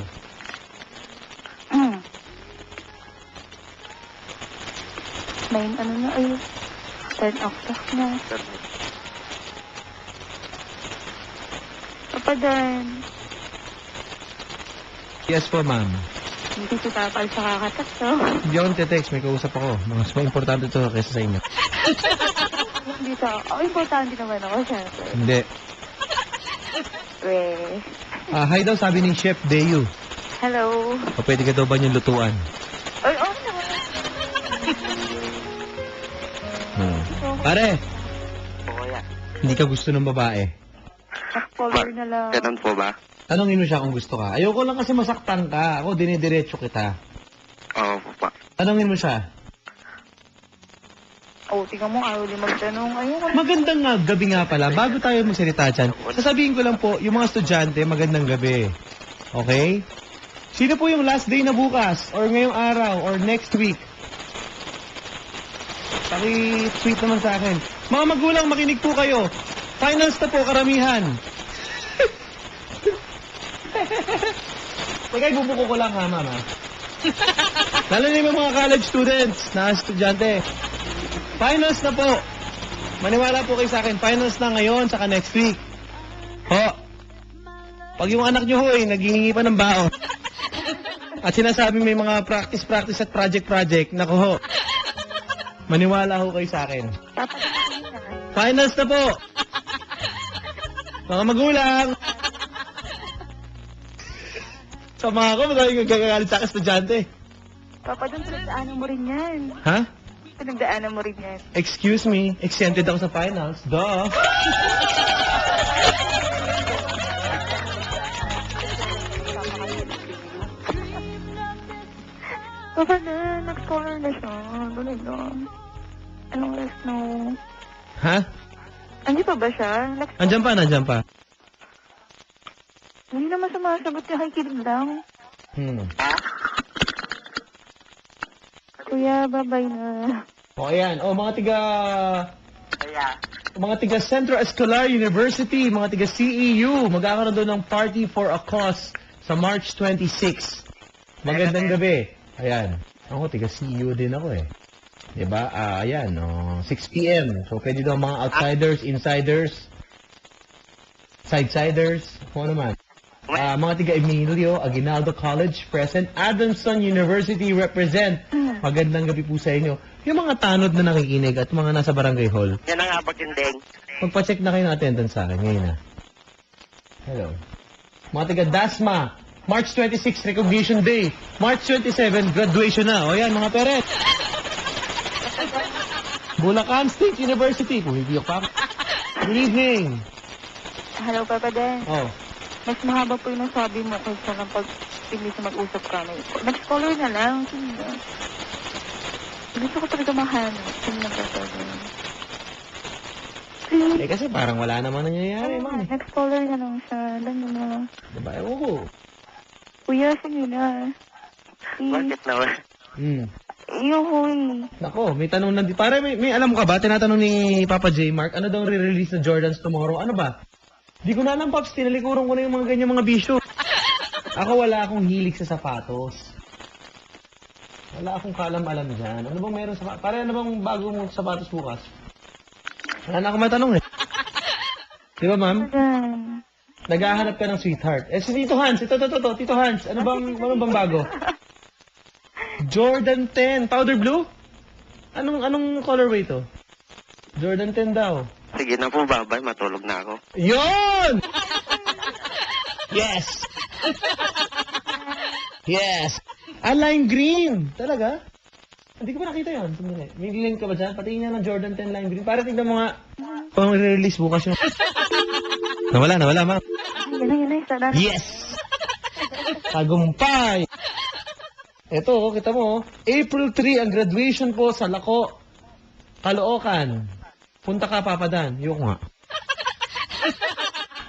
May ano na, ay, 10 o'clock na. Papa Dan, Yes po, ma'am. hindi si Papa sa kakatak to. Hindi ako nagte-text, may kausap ako. Mas importante ito kaysa sa inyo. Hindi sa... importante naman ako, syempre. Hindi. Hi daw, sabi ni Chef Deyu. Hello. O pwede ka daw ba niyong lutuan? Ay, oo naman. Pare, Po, kuya. hindi ka gusto ng babae. Follower na lang. Ganun po ba? Tanongin mo siya kung gusto ka. Ayoko lang kasi masaktan ka. Ako, dinidiretso kita. Oo po pa. Tanongin mo siya. Tingnan mo, ayaw din magtanong. Ayoko na. Magandang gabi nga pala. Bago tayo magsalita dyan, sasabihin ko lang po, yung mga estudyante, magandang gabi. Okay? Sino po yung last day na bukas? Or ngayong araw? Or next week? Paki-tweet naman sa akin. Mga magulang, makinig po kayo. Finals na po, karamihan. Teka, ibubuko ko lang ha, mama. Lalo na yung mga college students na estudyante. Finals na po. Maniwala po kayo sa akin. Finals na ngayon, saka next week. Ho. Pag yung anak nyo hoy, naghihingi pa ng baon. At sinasabi may mga practice at project, naku ho. Maniwala ho kayo sa akin. Finals na po. Mga magulang. Sama ako, magaging gagalit sa akin estudyante. Papa, doon pinagdaanan mo rin yan. Ha? Pinagdaanan mo rin yan. Excuse me, exempted ako sa finals. Duh. Papa na, nag-scholar na siya. Ganun lang. Anong rest no? Ha? Andi pa ba siya? Andyan pa. Hindi naman sumasagot niya, kikilig lang. Kuya, bye-bye na. O ayan, mga Kaya, tiga Centro Escolar University, mga tiga CEU, magkakaroon doon ng party for a cause sa March 26. Magandang gabi. Ayan. Ako, tiga CEU din ako eh. Diba? Ayan, 6 p.m. So, pwede daw mga outsiders, insiders, sidesiders, kung ano man. Mga tiga Emilio Aguinaldo College present, Adamson University represent. Magandang gabi po sa inyo. Yung mga tanod na nakikinig at mga nasa barangay hall, yan ang abagindeng. magpa-check na kayo ng attendance sa akin ngayon na. Hello. Mga tiga Dasma, March 26 Recognition Day, March 27 graduation na. O yan mga parents. Bulacan State University. Kung hindi ako pa. Good evening. Hello, Papa Dan. Oh. Mas mahaba po yung nasabi mo kaysa ng pag imbis na mag-usap kami. Nag-scholar na lang. Sige na. Gusto ko talaga mahanap. Sige na, Papa Dan. Eh kasi parang wala naman nangyayari, ma'am. Nag-scholar na lang siya. Alam mo na. Diba? Ewan ko. Kuya, sige na. Bakit naman? Yung huy. Nako, may tanong na. Para may alam mo ka ba? Tinatanong ni Papa J. Mark, ano daw re-release na Jordans tomorrow? Ano ba? Di ko na alam, Paps. Tinalikuran ko na yung mga ganyan mga bisyo. Ako wala akong hilig sa sapatos. Wala akong kalam-alam dyan. Ano bang meron sa... Para ano bang bago mong sapatos bukas? Wala na akong matanong eh. Di ba, ma'am? Naghahanap ka ng sweetheart. Eh, si Tito Hans. Ito. Tito Hans. Ano bang bago? Jordan 10. Powder blue? Anong colorway to? Jordan 10 daw. Sige na po, babay. Matulog na ako. Yon! Yes! Yes! Lime green! Talaga? Hindi ko pa nakita yun. May link ka ba dyan? Patingin niya ng Jordan 10 lime green. Para tignan mo nga. Kung release bukas yung... Nawala, ma'am. Yan. Yes! Tagumpay! Ito, kita mo. April 3 ang graduation po sa Lako, Caloocan. Punta ka, Papa Dan. Yung nga.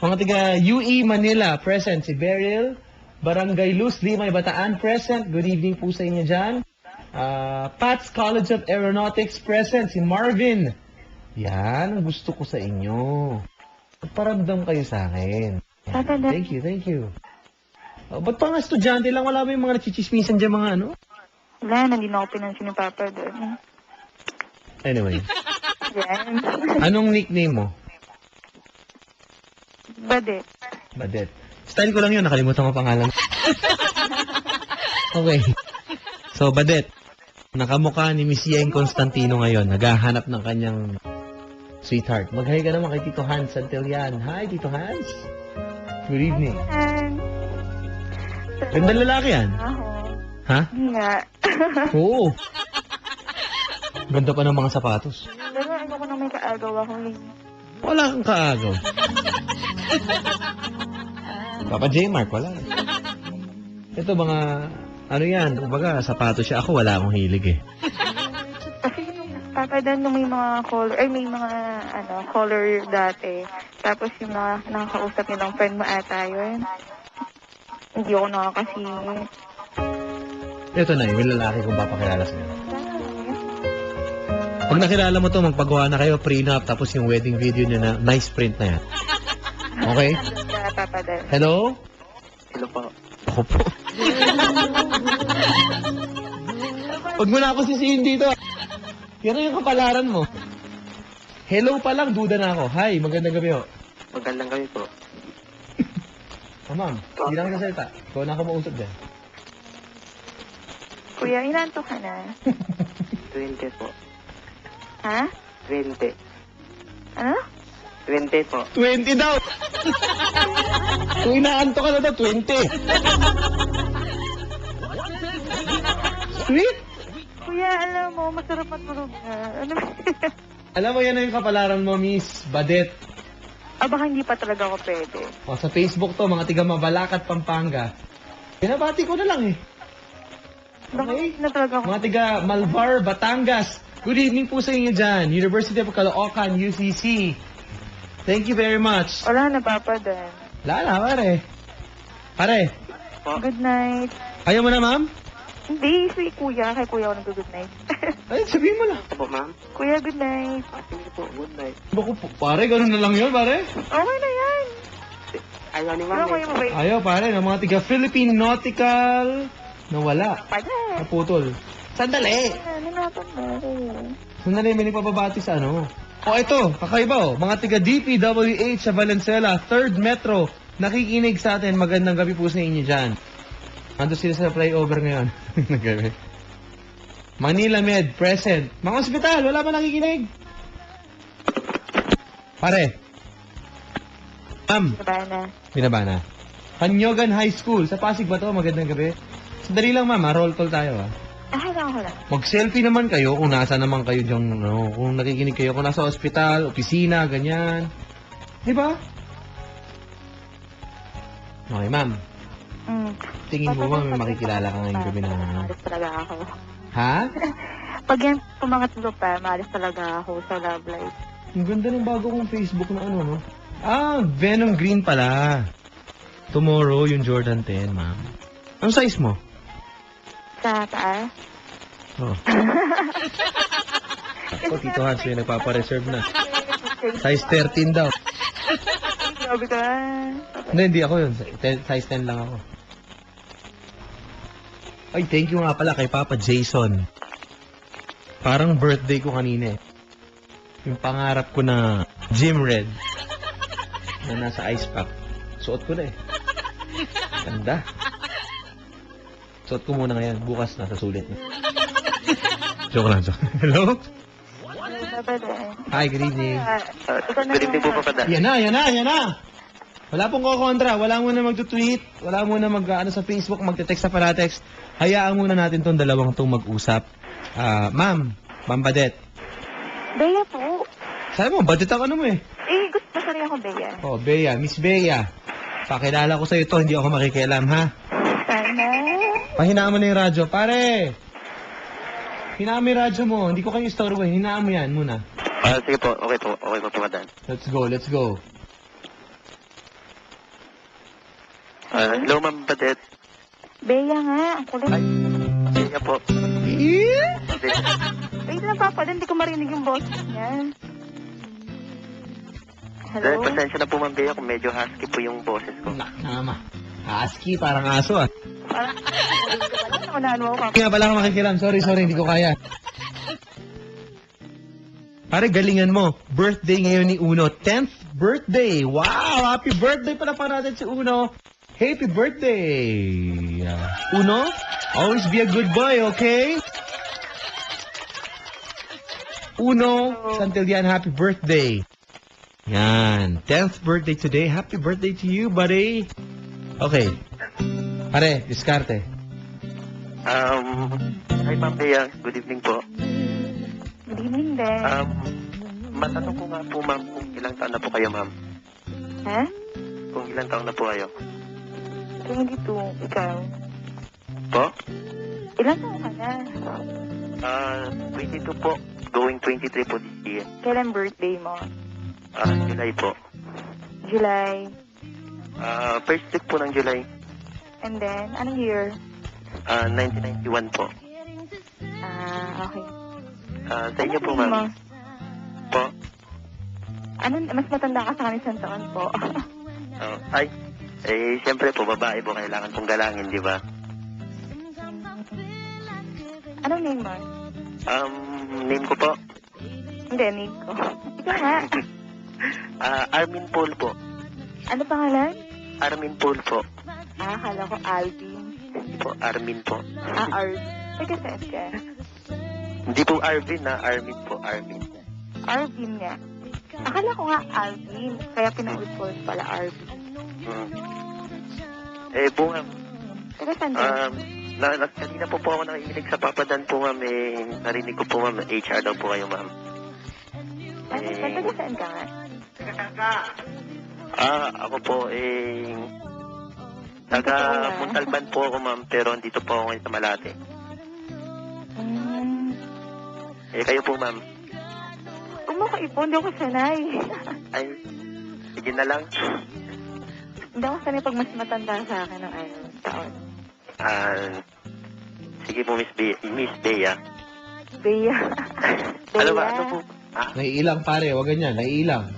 Mga tiga UE Manila, present. Si Beryl, Barangay Luz, Limay, Bataan, present. Good evening po sa inyo dyan. Pat's College of Aeronautics, present. Si Marvin. Yan, ang gusto ko sa inyo. Paramdam kayo sa akin. Yan. Thank you. Ba't pa nga estudyante lang? Wala ba yung mga nachichismisan dyan, mga ano? Wala, hindi na ako pinansin ni Papa doon. Anyway. Yan. Anong nickname mo? Badet. Badet. Style ko lang yun, nakalimutan ko pangalan. Okay. So, Badet. Nakamukha ni Miss Yeng Constantino ngayon. Naghahanap ng kanyang Sweetheart, mag-hi ka naman kay Tito Hans Santillan. Hi, Tito Hans. Good evening. And, Gandang lalaki yan. ako. Ha? Hindi nga. Oo. Ganda pa ng mga sapatos. Pero ayoko na may kaagaw ako eh. Wala kang kaagaw. Papa J. Mark, wala. Ito mga, ano yan, kumbaga, sapatos siya. Ako wala akong hilig eh. Kasi Papa Dan nung may mga color, ay may mga color dati. Tapos yung mga nakakausap nilang friend mo ata yun. Hindi ako nakakasingit. Ito na, yung lalaki kong papakilala sa'yo. Pag nakilala mo to, magpagawa na kayo, prenup, tapos yung wedding video niya na nice print na yan. Okay? Papa Dan. Hello? Hello po. Ako po. Huwag mo na ako sisihin dito. Yan ang yung kapalaran mo. Hello pa lang, duda na ako. Hi, magandang gabi ho. Magandang gabi po. Ma'am, hindi lang nasalita. Ikaw na ako mausap dyan. Kuya, inanto ka na. 20 po. Ha? 20. Ano? 20 po. 20 daw! Kung inaanto ka na daw, 20. Sweet! Kuya, alam mo, masarap matulog na. Ano? Alam mo, yan na yung kapalaran mo, Miss Badet. Baka hindi pa talaga ako pwede. O, sa Facebook to, mga tiga Mabalacat, Pampanga. Pinabati ko na lang eh. Baka Okay. hindi na talaga ako. Mga tiga Malvar, Batangas. Good evening po sa inyo dyan. University of Caloocan, UCC. Thank you very much. Wala na, Papa Dan. Lala, pare. Pare, Good night. ayaw mo na, ma'am? Hindi, si Kuya. Kay Kuya ako nag-good night. Ay, sabihin mo lang. Opo, ma'am. Kuya, good night. Sige po, good night. Baku po, pare, ganun na lang yun, pare. Okay na yan. Ayaw ni Ano, ma'am Kuya, mabait. Ayaw, pare, ng mga tiga Philippine Nautical. Nawala. Pwede. Naputol. Sandali. Ano natin mo? Sandali, may nagpapabati sa ano. O, ito, kakaiba o. Mga tiga DPWH sa Valenzuela, 3rd Metro. Nakikinig sa atin. Magandang gabi po sa inyo dyan. Ando sila sa flyover ngayon. Nagabi. Manila Med, present. Mga ospital, wala ba nakikinig? Pare. Ma'am, Diba na? binaba na. Panyogan High School, sa Pasig ba to? Magandang gabi. Sandali lang, ma'am, roll call tayo, ha? Ako lang. Mag-selfie naman kayo kung nasa naman kayo dyan, ano, kung nakikinig kayo, kung nasa ospital, opisina, ganyan. Di ba? Okay, ma'am. Tingin mo ba may makikilala ka ngayong gabi na ano? Maalis talaga ako. Ha? Pag yan pumangatlo pa, maalis talaga ako sa Love Life. Ang ganda ng bago kong Facebook na ano, no? Ah, Venom Green pala. Tomorrow, yung Jordan 10, ma'am. Ang size mo? Sa taas? Oh. Ako, Tito Hans, may nagpapareserve na. Size 13 daw. Grabe ka. Hindi ako yun. Size 10 lang ako. Ay, thank you nga pala kay Papa Jason. Parang birthday ko kanina eh. Yung pangarap ko na gym red na nasa ice pack. Suot ko na eh. Ganda. Suot ko muna ngayon. Bukas na, sa sulit na. Joke lang, joke. Hello? Papa Dan. Hi, good evening. Good evening po, Papa Dan. Yan na. Wala pong kukontra. Wala muna mag-tweet. Wala muna mag-ano sa Facebook, magte-text sa paratext. Hayaan muna natin tong dalawang tong mag-usap. Ma'am Badet. Bea po. Sabi mo, budget ang ano mo eh. Gusto pa rin ako, Bea. Oh, Bea, Miss Bea. Pakilala ko sa'yo to, hindi ako makikialam, ha? Sana. Pahinaan mo na yung radyo. Pare! Hinaan mo yung radyo mo. Hindi ko kayo istorbo eh. Hinaan mo yan muna. Sige po, okay po, Papa Dan. Let's go. Hello, Ma'am Badet. Bea nga. Ang kulit. Ay. Sige po. Wait lang, Papa Dan. Hindi ko marinig yung boss niya. Hello? Pasensya na po, Ma'am Bea, kung medyo husky po yung boses ko. Nakama. Husky, parang aso ah. Parang unahan mo ako. Hindi nga pala ako makikialam. Sorry, hindi ko kaya. Pare, galingan mo. Birthday ngayon ni Uno. 10th birthday. Wow! Happy birthday pala pa natin si Uno. Happy birthday! Uno, always be a good boy, okay? Uno Santillan, happy birthday. Yan. 10th birthday today. Happy birthday to you, buddy. Okay. Pare, diskarte. Hi, Ma'am Bea. Good evening po. Good evening din. Matanong ko nga po, ma'am, kung ilang taon na po kayo, ma'am. Ha? Kung ilang taon na po kayo. 22, ikaw. Po? Ilan taon ka na? 22 po. Going 23 po this year. Kailan birthday mo? July po. July. First week po ng July. And then, anong year? 1991 po. Okay. Sa inyo po, Ano mo? ma'am. Po? Ano, mas matanda ka sa akin isang taon po. Ay, siyempre po, babae po, kailangan pong galangin, di ba? Anong name mo? Name ko po? Hindi, name ko. Ikaw nga. Armin Paul po. Ano pangalan? Armin Paul po. Akala ko Alvin. Hindi po, Armin po. Arvin. Teka, saan ka? Hindi po Arvin, Armin po, Armin. Arvin nga. Akala ko nga Alvin. Kaya pinaulit ko pala Arvin. Bunga, Teka, saan ka? kanina po ako nakikinig sa Papadan po, ma'am. Narinig ko po, ma'am, HR daw po kayo, ma'am. Teka, saan ka nga? Ako po, taga Montalban po ako, ma'am, pero andito po ako ngayon sa Malate. Kayo po, ma'am. Huwag mo ko ipon, hindi ako sanay. Ay, sige na lang. Hindi ako sanay pag mas matanda sa akin ng taon. Sige po, Miss Bea. Bea. Ano ba? Ano po? Naiilang, pare. Huwag ganyan. Naiilang.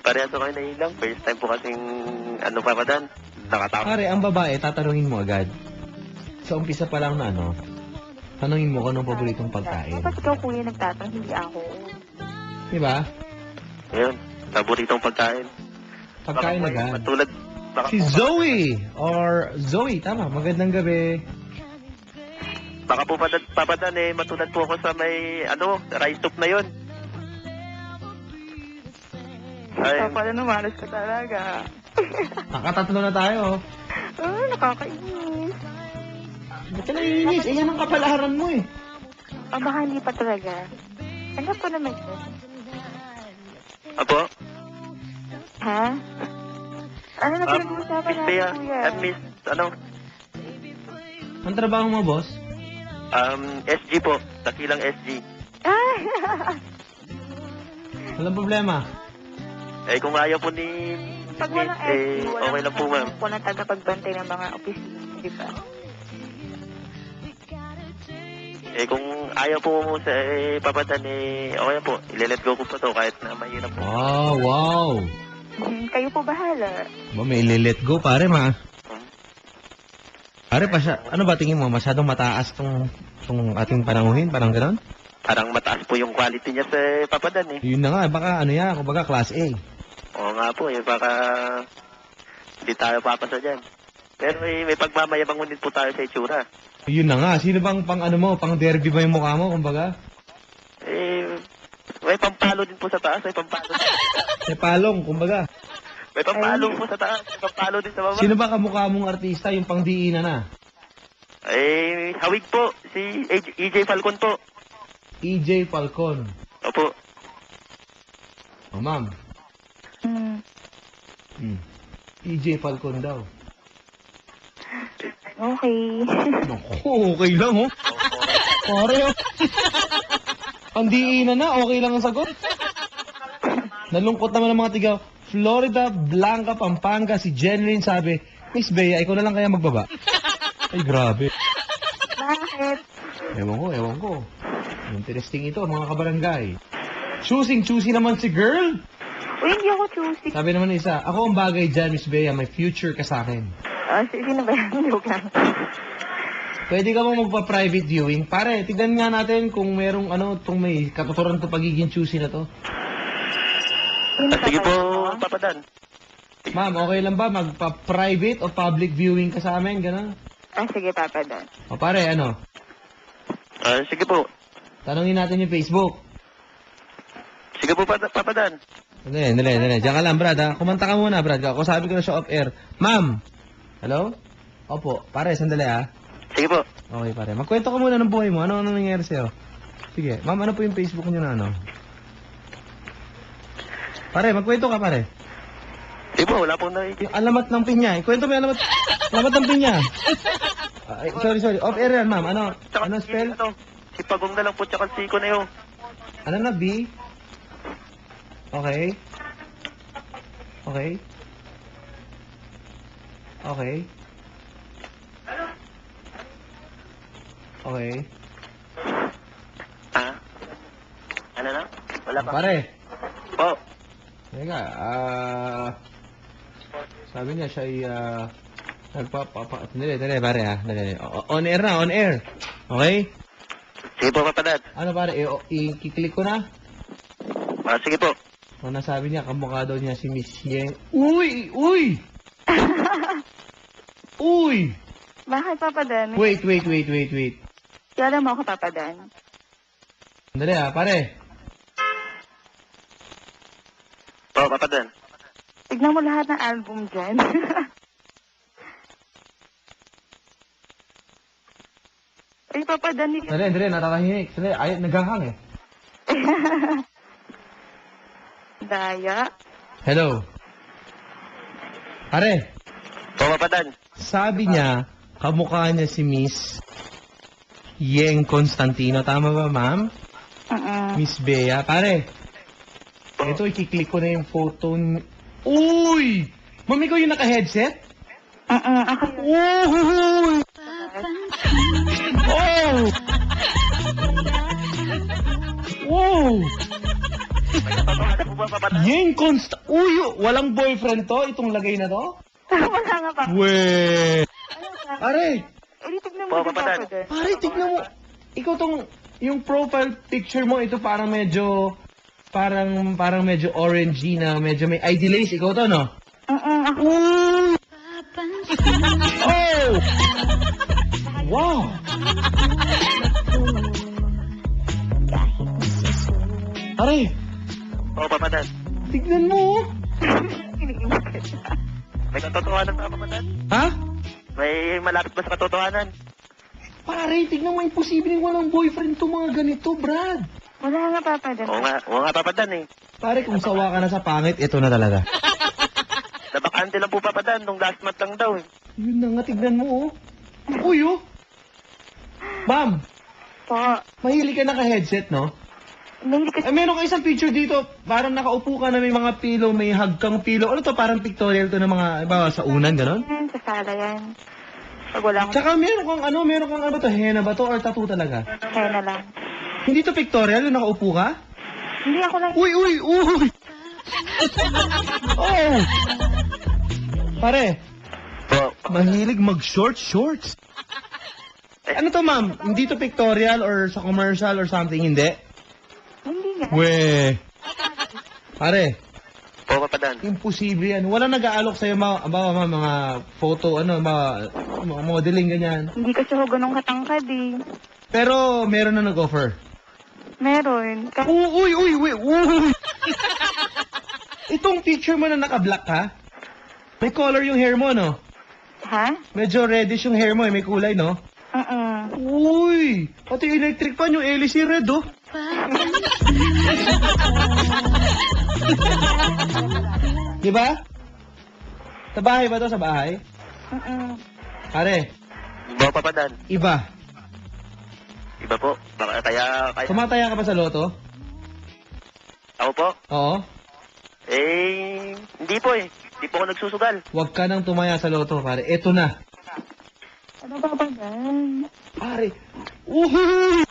Parehas ako kayo nailang. First time po kasing, Papadan. Nakatapos. Pare, ang babae, tatanungin mo agad. Sa umpisa pa lang na, tanungin mo kung anong paboritong pagkain. Dapat ikaw, kuya, nagtatanong, hindi ako. Diba? Ayun, paboritong pagkain. Pagkain agad. Matulad. Si Zoe! Or Zoe, tama. Magandang gabi. Baka po Papadan, matulad po ako sa may, rice soup na yun. Ay, Pala numalas ka talaga. Nakatatlo na tayo. Nakakainis. Ba't ka naiinis? Eh, yan ang kapalaran mo eh. Baka hindi pa talaga. Ano po naman yun? Apo? Ha? Ano na pinag-uusapan Miss natin, Bea, kuya? Miss, Ang trabaho mo, boss? SG po. Takilang SG. Ay! Walang problema. Kung ayaw po ni Pag walang Miss, SG, okay lang po, ma'am. walang tagapagbantay ng mga opisina, di ba? Kung ayaw po mo sa Papadan, okay po. Ile-let go ko po to kahit na mahirap po. Wow. Kayo po bahala. Ba, may let go, pare, Pare, ano ba tingin mo? Masyadong mataas tong ating pananguhin? Parang gano'n? Parang mataas po yung quality niya sa Papadan Yun na nga, baka kumbaga class A. Oo nga po, baka hindi tayo papasa dyan. Pero may pagmamayabang ngunit po tayo sa itsura. Yun na nga, sino bang pang derby ba yung mukha mo, kumbaga? May pampalo din po sa taas, may pampalo din. May palong, kumbaga. May pampalo po sa taas, may pampalo din sa baba. Sino ba kamukha mong artista, yung pangdiinan na? Hawig po, si EJ Falcon po. EJ Falcon. Opo. Oh, ma'am. EJ Falcon daw. Okay. Naku, okay lang, Pare, Pandiinan na, okay lang ang sagot. Nalungkot naman ang mga tigaw. Florida, Blanca, Pampanga, si Jenlyn sabi, Miss Bea, ikaw na lang kaya magbaba. Ay, grabe. Bakit? Ewan ko. Interesting ito, mga kabarangay. Choosy naman si girl. Uy, hindi ako choosy. Sabi naman isa, ako ang bagay dyan, Miss Bea, may future ka sa akin. Sino ba yan? Joke lang. Pwede ka bang magpa-private viewing? Pare, tignan nga natin kung merong itong may katuturan to pagiging choosy na to. Sige po, Papadan. Ma'am, okay lang ba magpa-private o public viewing ka sa amin? Gano'n? Sige, Papa Dan. O pare, Sige po. Tanungin natin yung Facebook. Sige po, Papa Dan. Dali. Diyan ka lang, Brad, ha? Kumanta ka muna, Brad. Kasabi ko na siya off-air. Ma'am! Hello? Opo. Pare, sandali, ha? Sige po. Okay, pare. Magkwento ka muna ng buhay mo. Ano nangyayari sa'yo? Sige. Ma'am, ano po yung Facebook niyo na ano? Pare, magkwento ka, pare. Sige po, wala pong nakikita. Yung alamat ng pinya. Ikwento mo yung alamat ng pinya. Sorry. Off-air yan, ma'am. Ano spell? Si Pagong na lang po, tsaka si Iko na yun. Ano na, B? Okay. Ah? Ano na? Wala pa. Pare. Po. Teka, sabi niya siya ay, dali, pare, ha? Dali. On air na, on air. Okay? Sige po, Papa Dan. Ano, pare, i-click ko na? Sige po. O, nasabi niya, kamukha daw niya si Miss Yeng. Uy! Uy! Bakit, Papa Dan? Wait. Kilala mo ako, Papa Dan? Dali, ha, pare. Po, Papa Dan. Tignan mo lahat ng album dyan. Ay, Papa Dan, Dali, nakakahinig. Dali, naghahang eh. Daya. Hello. Pare, Po, Papa Dan. sabi niya, kamukha niya si Miss Yeng Constantino. Tama ba, ma'am? Miss Bea. Pare, ito, ikiklik ko na yung photo ni... Uy! Mami ko yung naka-headset? Ako Uy! Oh! Wow! Ano po ba, Papa Dan? Yeng Uy! Walang boyfriend to? Itong lagay na to? Wala nga, Papa. Weh! Pare! Tignan Po, mo dyan, Papa Dan. Papa Dan. Pare, tignan mo. Ikaw tong, yung profile picture mo, ito parang medyo medyo orangey na, medyo may ID lace. Ikaw to, no? Ako. Uy! Oh! Wow! Pare, Po, Papa Dan. tignan mo. May katotohanan ba, Papa Dan? Ha? May malapit ba sa katotohanan? Pare, tignan mo, imposible walang boyfriend to mga ganito, Brad. Wala nga, Papa Dan. Oo nga, Papa Dan eh. Pare, kung sawa ka na sa pangit, ito na talaga. Nabakante lang po, Papa Dan, nung last month lang daw eh. Yun na nga, tignan mo, oh. Uy, oh. Ma'am, Po. mahilig ka naka-headset, no? Mahilig kasi. Meron ka isang picture dito, parang nakaupo ka na may mga pillow, may hagkang pillow. Ano to, parang pictorial to ng mga, iba, sa unan, gano'n? Yan, sa sala yan. Pag wala akong Tsaka meron kang ano to, henna ba to, or tattoo talaga? kaya na lang. Hindi to pictorial, yung nakaupo ka? Hindi ako lang. Uy! Oh! Pare, Po. mahilig mag-shorts. Ano to, ma'am? Hindi to pictorial or sa commercial or something, hindi? Hindi nga. Weh! Pare, Po, Papa Dan. imposible yan. Wala nag-aalok sa'yo mga photo, mga modeling, ganyan. Hindi kasi ako ganun katangkad eh. Pero meron na nag-offer. Meron. Uy! Itong picture mo na naka-black ka, may color yung hair mo, no? Ha? Medyo reddish yung hair mo, may kulay, no? Uy! Pati electric fan yung LC red, oh. Diba? Sa bahay ba to? Sa bahay? Pare, Po, Papa Dan. iba. Iba po. Baka kaya... Tumataya ka ba sa loto? Ako po? Oo. Hindi po eh. Hindi po ako nagsusugal. Huwag ka nang tumaya sa loto, pare. Eto na. Ano ba ba yan? Pare. Uhuy!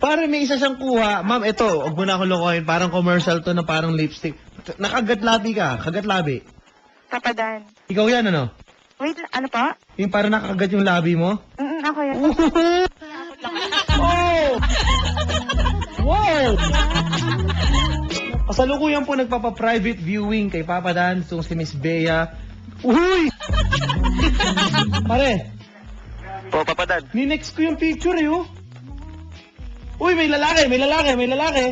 Pare, may isa siyang kuha. Ma'am, ito. Huwag mo na akong lokohin. Parang commercial to na parang lipstick. Nakagatlabi ka. Kagatlabi. Papa Dan. Ikaw yan, ano? Wait, ano pa? Yung parang nakagat yung labi mo. Ako yan. Uhuy! Oh! Wow! Kasalukuyan po nagpapa-private viewing kay Papa Dan, itong si Miss Bea. Uy! Pare, Po, papadan. Ninext ko yung picture eh, oh. Uy, may lalaki, may lalaki, may lalaki.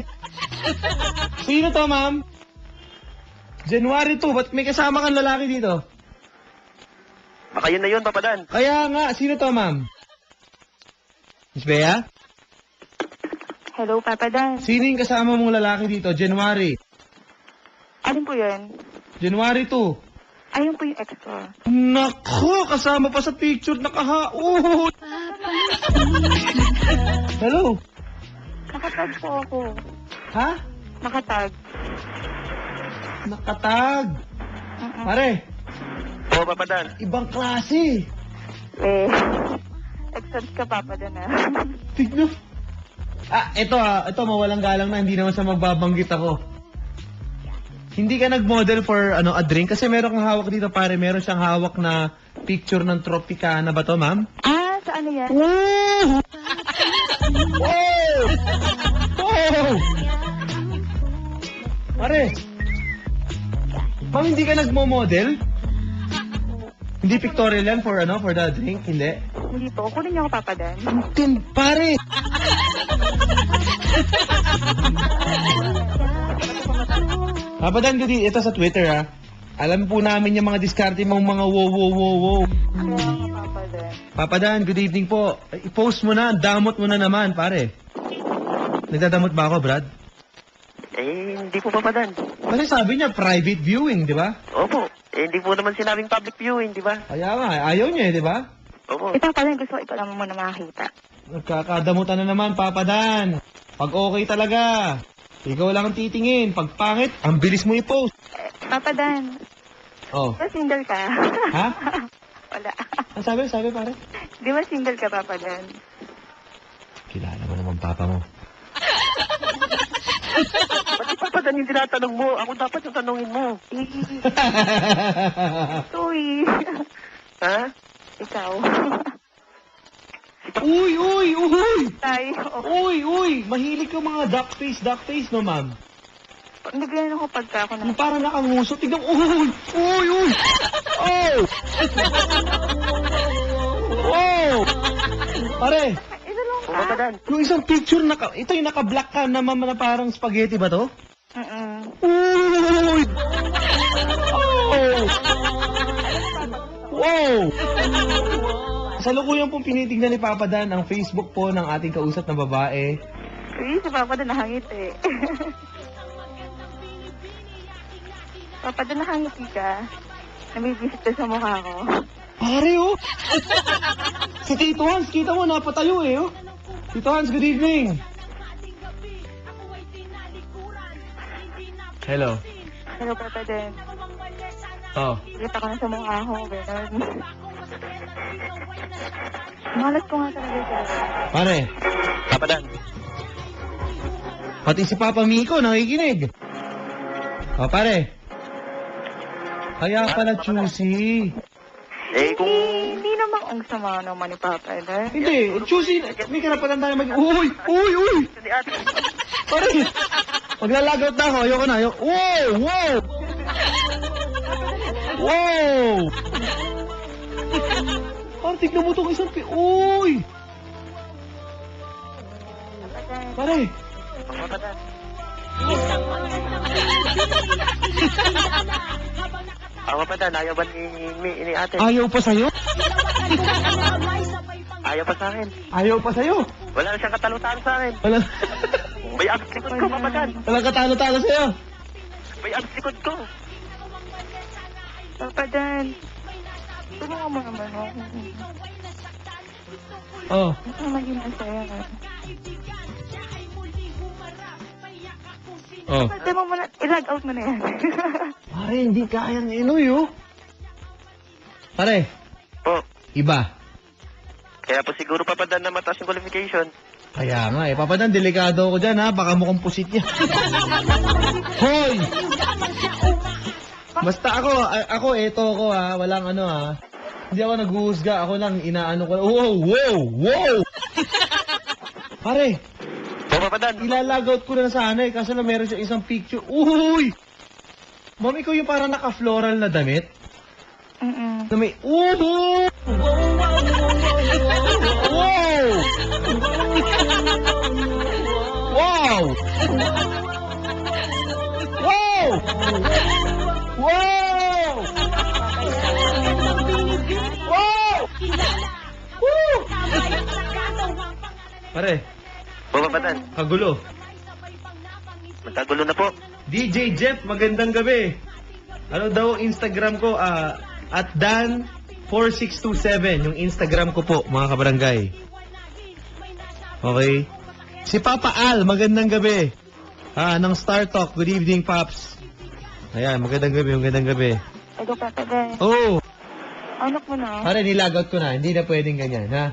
Sino to, ma'am? January 2, ba't may kasama kang lalaki dito? Baka yun na yun, papadan. Kaya nga, sino to, ma'am? Miss Bea? Hello, Papa Dan. Sino yung kasama mong lalaki dito? January. Alin po yun? January 2. Ayun po yung ex ko. Nako, kasama pa sa picture, nakahaon. Hello? Nakatag po ako. Ha? Nakatag. Nakatag. Pare, Po, papadan. ibang klase. Eh, exams ka, Papa Dan, ah. Tignan. Ito mawalang galang na, hindi naman sa magbabanggit ako. Hindi ka nag-model for a drink? Kasi meron kang hawak dito, pare. Meron siyang hawak na picture ng Tropicana ba to, ma'am? Ah, sa ano yan? Wow! Wow! Wow! Pare, ma'am, hindi ka nagmo-model? Hindi pictorial yan for the drink? Hindi? Hindi po. Kunin niyo ako, Papa Dan. Pare! Papadan ko din, ito sa Twitter ha. Alam po namin yung mga diskarte mong mga wow. Papa Dan. Papadan, good evening po. I-post mo na, damot mo na naman, pare. Nagdadamot ba ako, Brad? Eh, hindi po, papadan. Kasi sabi niya, private viewing, di ba? Opo. Eh, hindi po naman sinabing public viewing, di ba? Kaya nga, ayaw niya, di ba? Opo. Ito, Papa Dan, gusto ko ikaw lang muna makakita. Nagkakadamutan na naman, Papadan. Pag okay talaga, ikaw lang ang titingin. Pag pangit, ang bilis mo i-post. Papa Dan, Oh. di ba single ka? Ha? Wala. Ang sabi, pare? Di ba single ka, Papa Dan? Kilala mo naman papa mo. Ba't papadan yung tinatanong mo? Ako dapat yung tanongin mo. Uy. Ha? Ikaw. Uy! Tayo. Uy! Mahilig ka mga duck face, no, ma'am? Nagano ako pagka ako na. Yung parang nakanguso. Tignan, uy! Oh! Oh! Pare, Ito lang Po, ka? papadan. yung isang picture, ito yung naka-black ka na na parang spaghetti ba to? Uy! Oh! Wow! Salukuyan pong pinitignan ni Papa Dan ang Facebook po ng ating kausap na babae. Uy, si Papa Dan nahangit eh. Papa Dan nakangiti ka. Namibisit ka sa mukha ko. Pare, oh! Si Tito Hans, kita mo, napatayo eh, oh. Tito Hans, good evening. Hello. Hello, Papa Dan. Oh. Kita ko na sa mukha ko. Ganun. Malas ko nga talaga siya. Pare, Papadan. pati si Papa Miko nakikinig. Oh, pare. Kaya pala choosy. Eh, kung... Hindi naman ang sama naman ni Papa Dan. Hindi, choosy. May karapatan tayo mag... Uy! Ni ate. Pare, maglalagot na ako. Ayoko na. Wow! Parang tignan mo itong isang Uy! Pare, Papadan. Papadan, ayaw ba ni ate? ayaw pa sa'yo? Ayaw pa sa akin. Ayaw pa sa'yo? Wala na siyang katalo-talo sa akin. Wala, May abs likod ko, papadan. walang katalo-talo sa'yo. May abs likod ko. Papa Dan. Tulungan mo naman ako. Oh, Gusto ko maging masaya ka. oh. Pwede mo muna, i-log out mo na yan. Pare, hindi kayang inoy, oh. Pare, Po. iba. Kaya po siguro papadan na mataas yung qualification. Kaya nga, Papadan, delikado ako dyan, ha? Baka mukhang pusit niya. Hoy! Basta ako, eto ko, ha? Walang ano, ha? Hindi ako naghuhusga. Ako lang, inaano ko. Wow! Pare, Po, papadan. ilalagaut ko na sana, eh. Kaso na meron siya isang picture. Uy! Ma'am, ikaw yung parang naka-floral na damit? Na may, Wow! Wow! Wow! Wow! Woo! Pare, Po, Papadan. kagulo. Magkagulo na po. DJ Jeff, magandang gabi. Ano daw ang Instagram ko? At Dan4627, yung Instagram ko po, mga kabarangay. Okay. Si Papa Al, magandang gabi. Ng Star Talk. Good evening, Paps. Ayan, magandang gabi, magandang gabi. Ito, Papadan. Oh, Anak mo na. pare, nilagout ko na. Hindi na pwedeng ganyan, ha?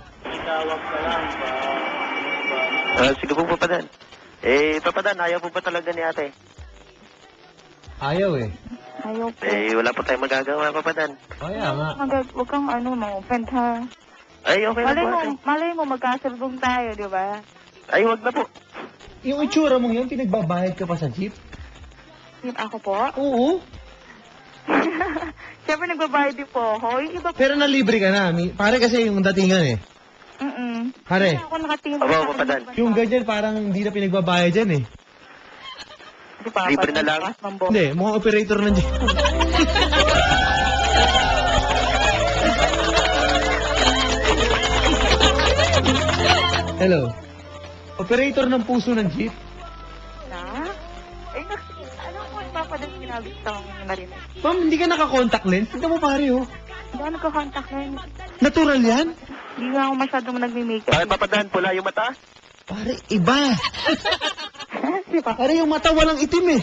Sige po, Papadan. Papadan, ayaw po ba talaga ni ate? Ayaw eh. Ayaw po. Wala po tayong magagawa, Papadan. Kaya nga. Huwag kang ma-offend ha. Ay, okay na po, ate. Malay mo magkasalubong tayo, di ba? Ay, wag na po. Yung itsura mo yun, pinagbabayad ka pa sa jeep? Ako po? Oo. Siyempre nagbabayad din po ako. Yung iba po. Pero nalibre ka na. Pare kasi yung datingan eh. Pare, Ako nakatingin Aba, Papadan. yung ganyan parang hindi na pinagbabayad yan eh. Libre na lang. Hindi, mukhang operator ng jeep. Hello. Operator ng puso ng jeep. Na? Ano ko yung papadan sinagusto kong narinig? Ma'am, hindi ka naka-contact lens? Tignan mo pare oh. Hindi ako nagka-contact lens. Natural yan? Hindi nga ako masyadong nagme-makeup. Ay, Papadan, pula yung mata? Pare, iba. Di ba? Pare, yung mata walang itim eh.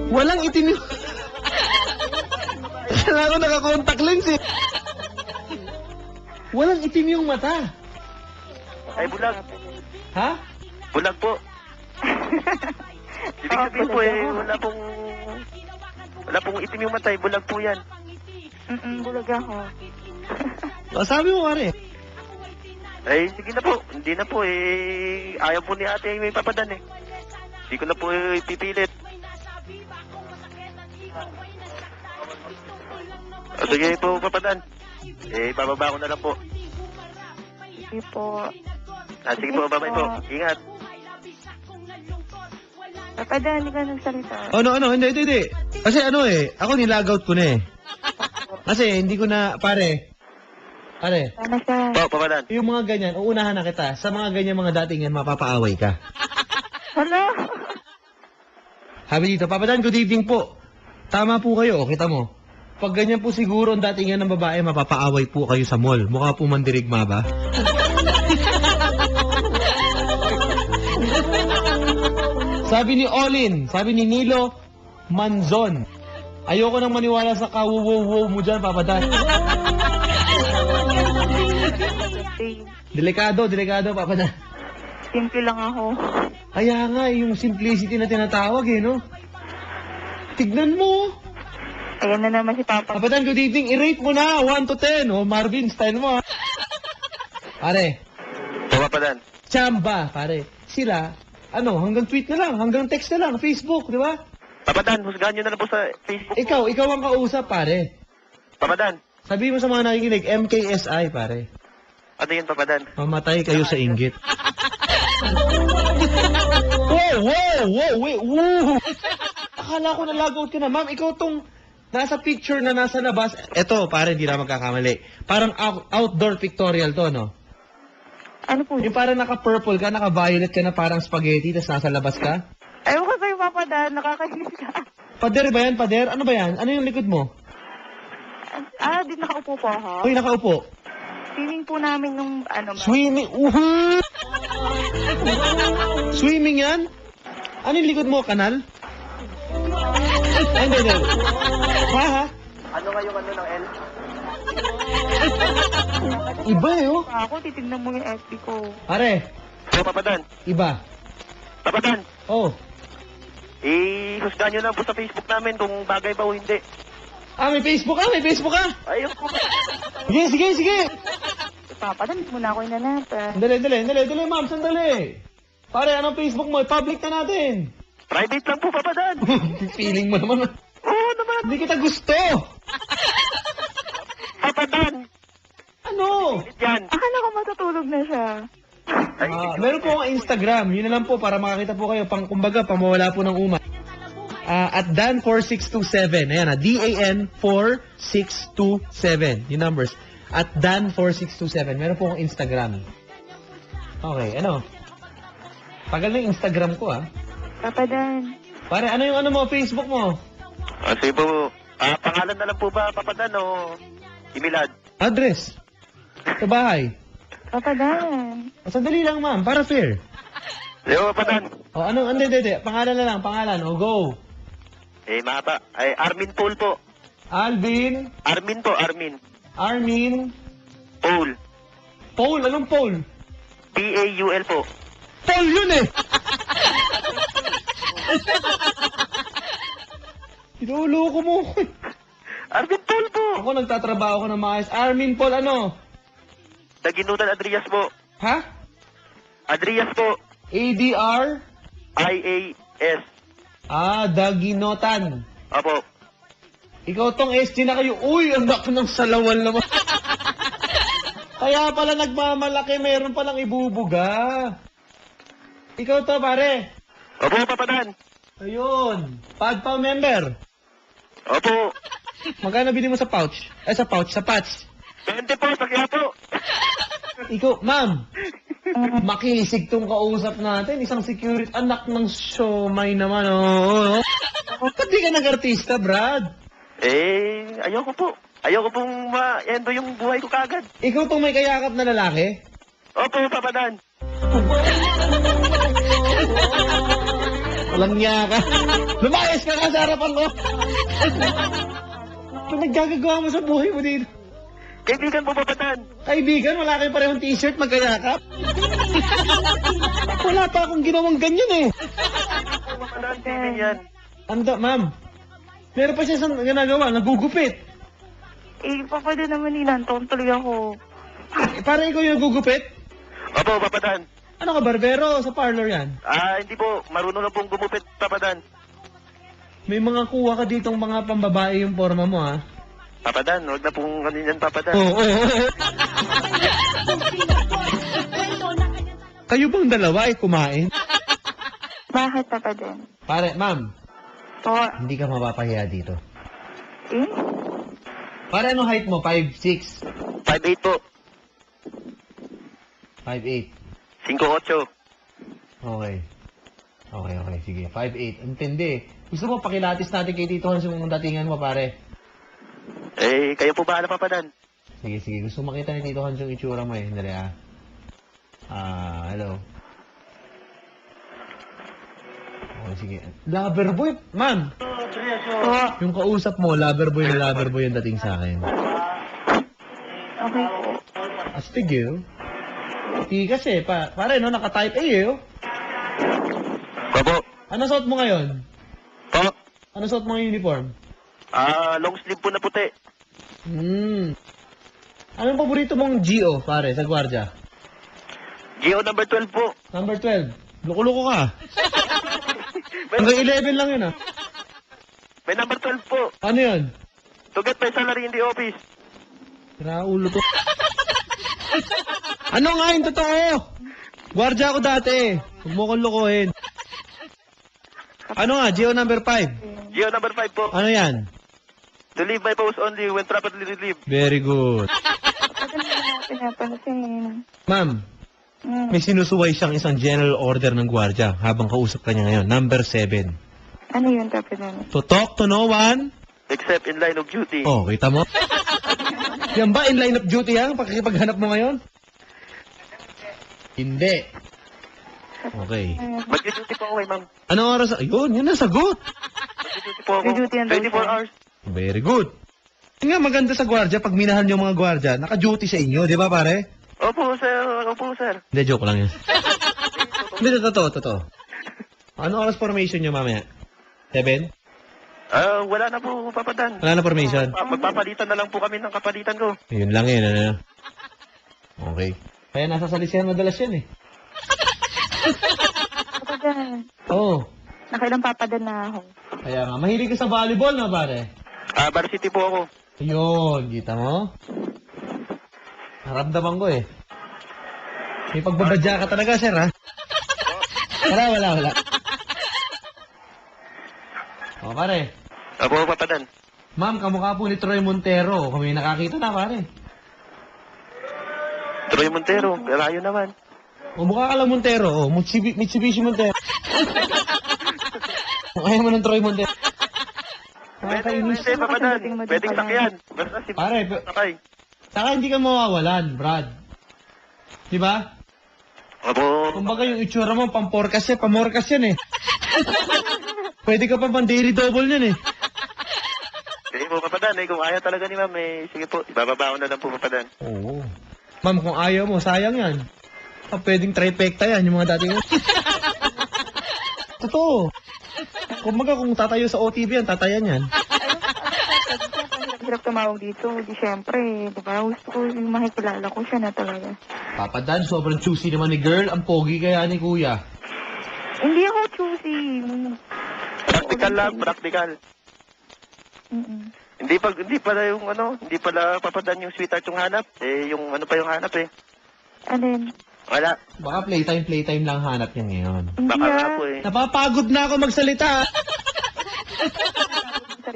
Walang itim yung... Kaya ako naka-contact lens eh. Walang itim yung mata. Ay, bulag. Ha? Bulag po. Ibig sabihin po wala pong itim yung mata, bulag po yan. Bulag ako. O, sabi mo pare. Ay, sige na po. Hindi na po ayaw po ni ate may Papadan eh. Hindi ko na po pipilit. O, sige po, Papadan. Bababa ko na lang po. Sige po. Sige po, babay po. Ingat. Papadan, hindi ka nagsalita. Ano, hindi. Kasi ako nilagout ko na eh. Kasi hindi ko na, pare, Sana siya. Po, Papadan. yung mga ganyan, uunahan na kita. Sa mga ganyan mga dating yan, mapapaaway ka. Hala? Sabi dito, Papadan, good evening po. Tama po kayo, kita mo. Pag ganyan po siguro ang dating yan ng babae, mapapaaway po kayo sa mall. Mukha po mandirigma ba? Sabi ni Olin, sabi ni Nilo Manzon, ayoko nang maniwala sa kawo-wo-wo mo dyan, Papadan. Delikado, Papadan. Simple lang ako. Kaya nga, yung simplicity na tinatawag eh, no? Tignan mo. Ayan na naman si Papa. Papadan, good evening. I-rate mo na, 1 to 10. Oh, Marvin, style mo. Pare, Po, Papadan. chamba, pare. Sila, hanggang tweet na lang, hanggang text na lang, Facebook, di ba? Papadan, husgahan nyo na lang po sa Facebook. Ikaw ang kausap, pare. Papadan. Sabi mo sa mga nakikinig, MKSI, pare. Ano yun, Papadan? Mamatay kayo sa inggit. Whoa! Akala ko nalagout ka na, ma'am. Ikaw tong nasa picture na nasa labas. Eto, pare, hindi na magkakamali. Parang outdoor pictorial to, no? Ano po? Yung parang naka-purple ka, naka-violet ka na parang spaghetti, tapos nasa labas ka. Ayaw ko sa'yo, Papa Dan. Nakakahilis ka. Pader ba yan, pader? Ano ba yan? Ano yung likod mo? Di nakaupo po ako. Uy, nakaupo. Swimming po namin yung Swimming. Swimming yan? Ano yung likod mo? Kanal? Ay, hindi. Ha? Ano nga yung ng L? Iba eh, oh. Ako, titignan mo yung FB ko. Pare, Po, Papadan. iba. Papadan. Oh. Husgahan nyo na po sa Facebook namin kung bagay ba o hindi. May Facebook ka? Ayun po. Sige. Papa Dan, muna ako inanata. Dali, ma'am, sandali. Pare, anong Facebook mo? Public na natin. Private lang po, Papadan. Feeling mo naman. Oo naman. Hindi kita gusto. papadan! Ano? Yan. Akala ko matutulog na siya. Meron po akong Instagram. Yun na lang po para makakita po kayo. Kumbaga, pamawala po ng uma. At Dan4627. Ayan na. DAN4627. Yung numbers. At Dan4627. Meron po akong Instagram. Okay, ano? Tagal na yung Instagram ko, Papa Dan. Pare, ano yung ano mo, Facebook mo? Sige po. Pangalan na lang po ba, papadan o Imilad? Address. Sa bahay. Papa Dan. Sandali lang, ma'am. Para fair. Yo, papadan. O, ano? Hindi. Pangalan na lang. Pangalan. O, go. Mahaba. Armin Paul po. Alvin. Armin po, Armin. Armin. Paul. Paul. Anong Paul? Paul po. Paul yun eh! Tinuloko mo. Armin Paul po. Ako nagtatrabaho ko ng maayos. Armin Paul, ano? Daginutan Adrias po. Ha? Adrias po. ADR? IAS. Daginotan. Opo. Ikaw tong SG na kayo. Uy, anak ng salawal naman. Kaya pala nagmamalaki, meron palang ibubuga. Ikaw to, pare. Opo, papadan. Ayun. Pagpaw member. Opo. Magkano bili mo sa pouch? Sa pouch, sa patch. 20 po, sakya po. Ikaw, ma'am. Makisig tong kausap natin. Isang security. Anak ng siomay naman, oh. Ba't di ka nag-artista, Brad? Ayoko po. Ayoko pong ma-endo yung buhay ko kagad. Ikaw tong may kayakap na lalaki? Opo, papadan. Walang niya ka. Lumayas ka nga sa harapan ko. Ano naggagagawa mo sa buhay mo dito? Kaibigan po, papadan. Kaibigan, wala kayong parehong t-shirt, magkayakap? Wala pa akong ginawang ganyan eh. Papadan, TV yan. Anda, ma'am. Meron pa siya isang ginagawa, nagugupit. Papa Dan naman nilantaon tuloy ako. Para ikaw yung nagugupit? Opo, papadan. Ano ka, barbero? Sa parlor yan? Hindi po. Marunong na pong gumupit, papadan. May mga kuha ka ditong mga pambabae yung forma mo, ha? Papadan, huwag na pong kaninyan, papadan. Oo. Kayo bang dalawa ay kumain? Bakit, Papa Dan? Pare, ma'am, Po. hindi ka mapapahiya dito. Eh? Pare, ano height mo? 5'6"? 5'8 po. 5'8". 5'8. Okay. Okay. Sige. 5'8". Intindi. Gusto mo pakilatis natin kay Tito Hans yung datingan mo, pare? Kayo po bahala, papadan. Sige. Gusto makita ni Tito Hans yung itsura mo eh. Dali, hello. Okay, sige. Loverboy, ma'am. Po. Yung kausap mo, loverboy yung dating sa akin. Okay po. Astig eh, oh. Di kasi, pare, no, naka-type A eh, oh. Opo. Ano suot mo ngayon? Po. Ano suot mo ng uniform? Long sleeve po na puti. Anong paborito mong GO, pare, sa gwardiya? GO number 12 po. Number 12. Loko-loko ka. Hanggang 11 lang yun, ah. May number 12 po. Ano yun? To get my salary in the office. Raulo to. Ano nga yun, totoo? Gwardiya ako dati. Huwag mo kong lokohin. Ano nga, GO number 5? GO number 5 po. Ano yan? To leave my post only when properly relieved. Very good. Papa Dan naman ako pinapansin. Ma'am, may sinusuway siyang isang general order ng gwardiya habang kausap ka niya ngayon. Number 7. Ano yun, Papa Dan? To talk to no one. Except in line of duty. Oh, kita mo? Yan ba in line of duty ha? Pakikipaghanap mo ngayon? Hindi. Okay. Mag-duty po ako ma'am. Anong oras? Ayun, yun ang sagot. Mag-duty po ako. May duty yan daw 24 siya. hours. Very good. Yun nga, maganda sa gwardiya, pag minahal niyo mga gwardiya, naka-duty sa inyo, di ba pare? Opo, sir. Hindi, joke lang yun. Hindi, totoo. Ano oras formation niyo mamaya? 7? Wala na po, papadan. Wala na formation? Magpapalitan na lang po kami ng kapalitan ko. Yun lang yun, ano? Okay. Kaya nasa salisihan madalas yan eh. Papa Dan. Oo. Nakailang Papa Dan na ako. Kaya nga, mahilig ka sa volleyball na pare? Varsity po ako. Ayun, kita mo? Ramdaman ko eh. May pagbabadya ka talaga, sir, ha? Wala. O, pare. Opo, Papadan. Ma'am, kamukha po ni Troy Montero. Kami nakakita na, pare. Troy Montero, layo naman. O, mukha ka lang Montero. O, Mitsubishi Montero. Ayaw mo ng Troy Montero. Nakakainis. Pwede, Papadan. Pwedeng sakyan. Basta si Pare, sakay. saka hindi ka mawawalan, Brad. Diba? Opo. Kumbaga yung itsura mo, pamporkas yan eh. Pwede ka pa pang-daily double yan eh. Sige po, Papadan. Kung ayaw talaga ni ma'am, sige po. Ibababa ko na lang po, Papadan. Oo. Ma'am, kung ayaw mo, sayang yan. Pwedeng trifecta yan, yung mga dating... Totoo. Kumbaga kung tatayo sa OTV yan, tatayan yan. Hirap tumawag dito. Di syempre, di ba? Gusto ko yung makikilala ko siya na talaga. Papa Dan, sobrang choosy naman ni girl. Ang pogi kaya ni kuya. Hindi ako choosy. Practical lang, practical. Mm-mm. Hindi pala Papadan yung sweetheart yung hanap. Yung ano pa yung hanap eh. Alin? Wala. Baka playtime lang hanap niya ngayon. Hindi Baka nga po eh. Napapagod na ako magsalita.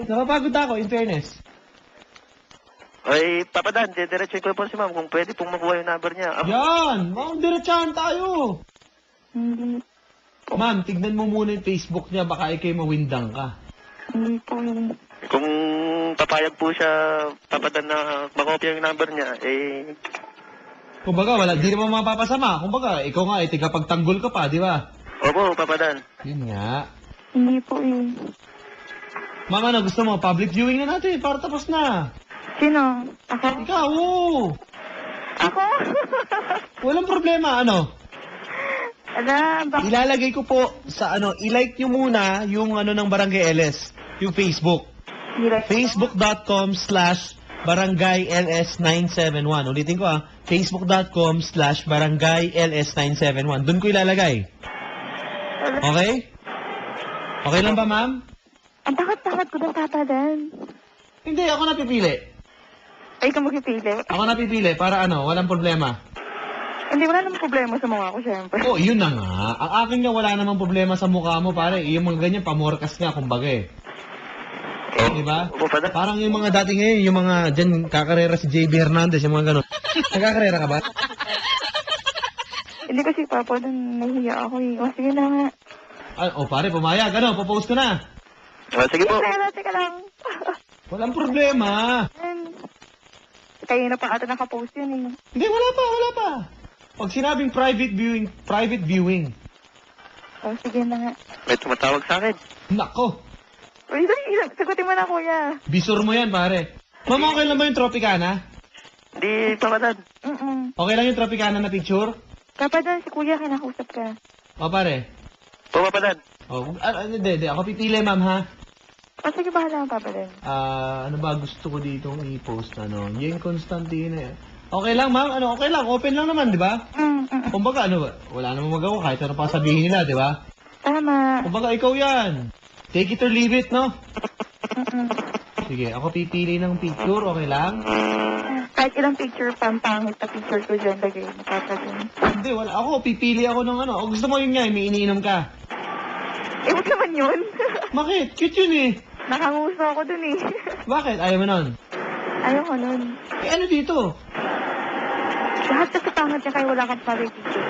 Napapagod na ako, in fairness. Ay, Papadan, diretso ko po si ma'am kung pwede pong makuha yung number niya. Yan! Ma'am, diretsahan tayo. Hindi. Ma'am, tignan mo muna yung Facebook niya. Baka ikay mawindang ka. Hindi po yun. Kung papayag po siya, Papadan na makopya yung number niya, Kumbaga, di naman mapapasama. Kumbaga, ikaw nga, tigapagtanggol ka pa, di ba? opo, Papadan. Yun nga. Hindi po yun. Ma'am, ano, gusto mo? Public viewing na natin para tapos na. Sino? Ako? Ikaw, oo. Ako? Walang problema, ano? Bakit? Ilalagay ko po sa i-like nyo muna yung ng Barangay LS, yung Facebook. Facebook.com/BarangayLS971. Ulitin ko Facebook.com/BarangayLS971. Doon ko ilalagay. Okay? Okay lang ba, ma'am? Ang takot-takot ko ng Papadan. Hindi, ako napipili. Ay, ka magpipili. Ako napipili para walang problema. Hindi, wala namang problema sa mukha ko, syempre. Oh, yun na nga. Ang akin nga wala namang problema sa mukha mo, pare. Yung mga ganyan, pamorkas nga, kumbaga eh. Diba? Opo, Papadan. Parang yung mga dati ngayon, yung mga dyan, kakarera si JB Hernandez, yung mga ganun. Nagkakarera ka ba? Hindi kasi, Papadan, nahiya ako eh. O, sige na nga. Pare, pumayag. Papost ko na. Sige po. Teka lang. Walang problema. Kaya na pa ata nakapost yun eh. Hindi, wala pa. Pag sinabing private viewing. O, sige na nga. May tumatawag sa akin. Nako, Uy, sagutin mo na, kuya. bisur mo yan, pare. Ma'am, okay lang ba yung Tropicana? Hindi, Papadan. Okay lang yung Tropicana na picture? Papadan, si kuya, kinakausap ka. Pare. Po, Papadan. Hindi. Ako pipili, ma'am, ha? O, sige, bahala ka, Papadan. Ano ba gusto ko dito i-post, Yung Constantine. Okay lang, ma'am. Okay lang. Open lang naman, di ba? Kumbaga, wala namang magawa kahit ano pa sabihin nila, di ba? Tama. Kumbaga, ikaw yan. Take it or leave it, no? Sige, ako pipili ng picture, okay lang? Kahit ilang picture, pampangit na picture ko dyan, lagay mo, Papadan. Hindi, wala. Ako, pipili ako ng O, gusto mo yun nga, may iniinom ka. Huwag naman yun. Bakit? Cute yun eh. Nakanguso ako dun eh. Bakit? Ayaw mo nun? Ayaw ko nun. Ano dito? Lahat kasi pangit niya kaya wala kang pag-picture.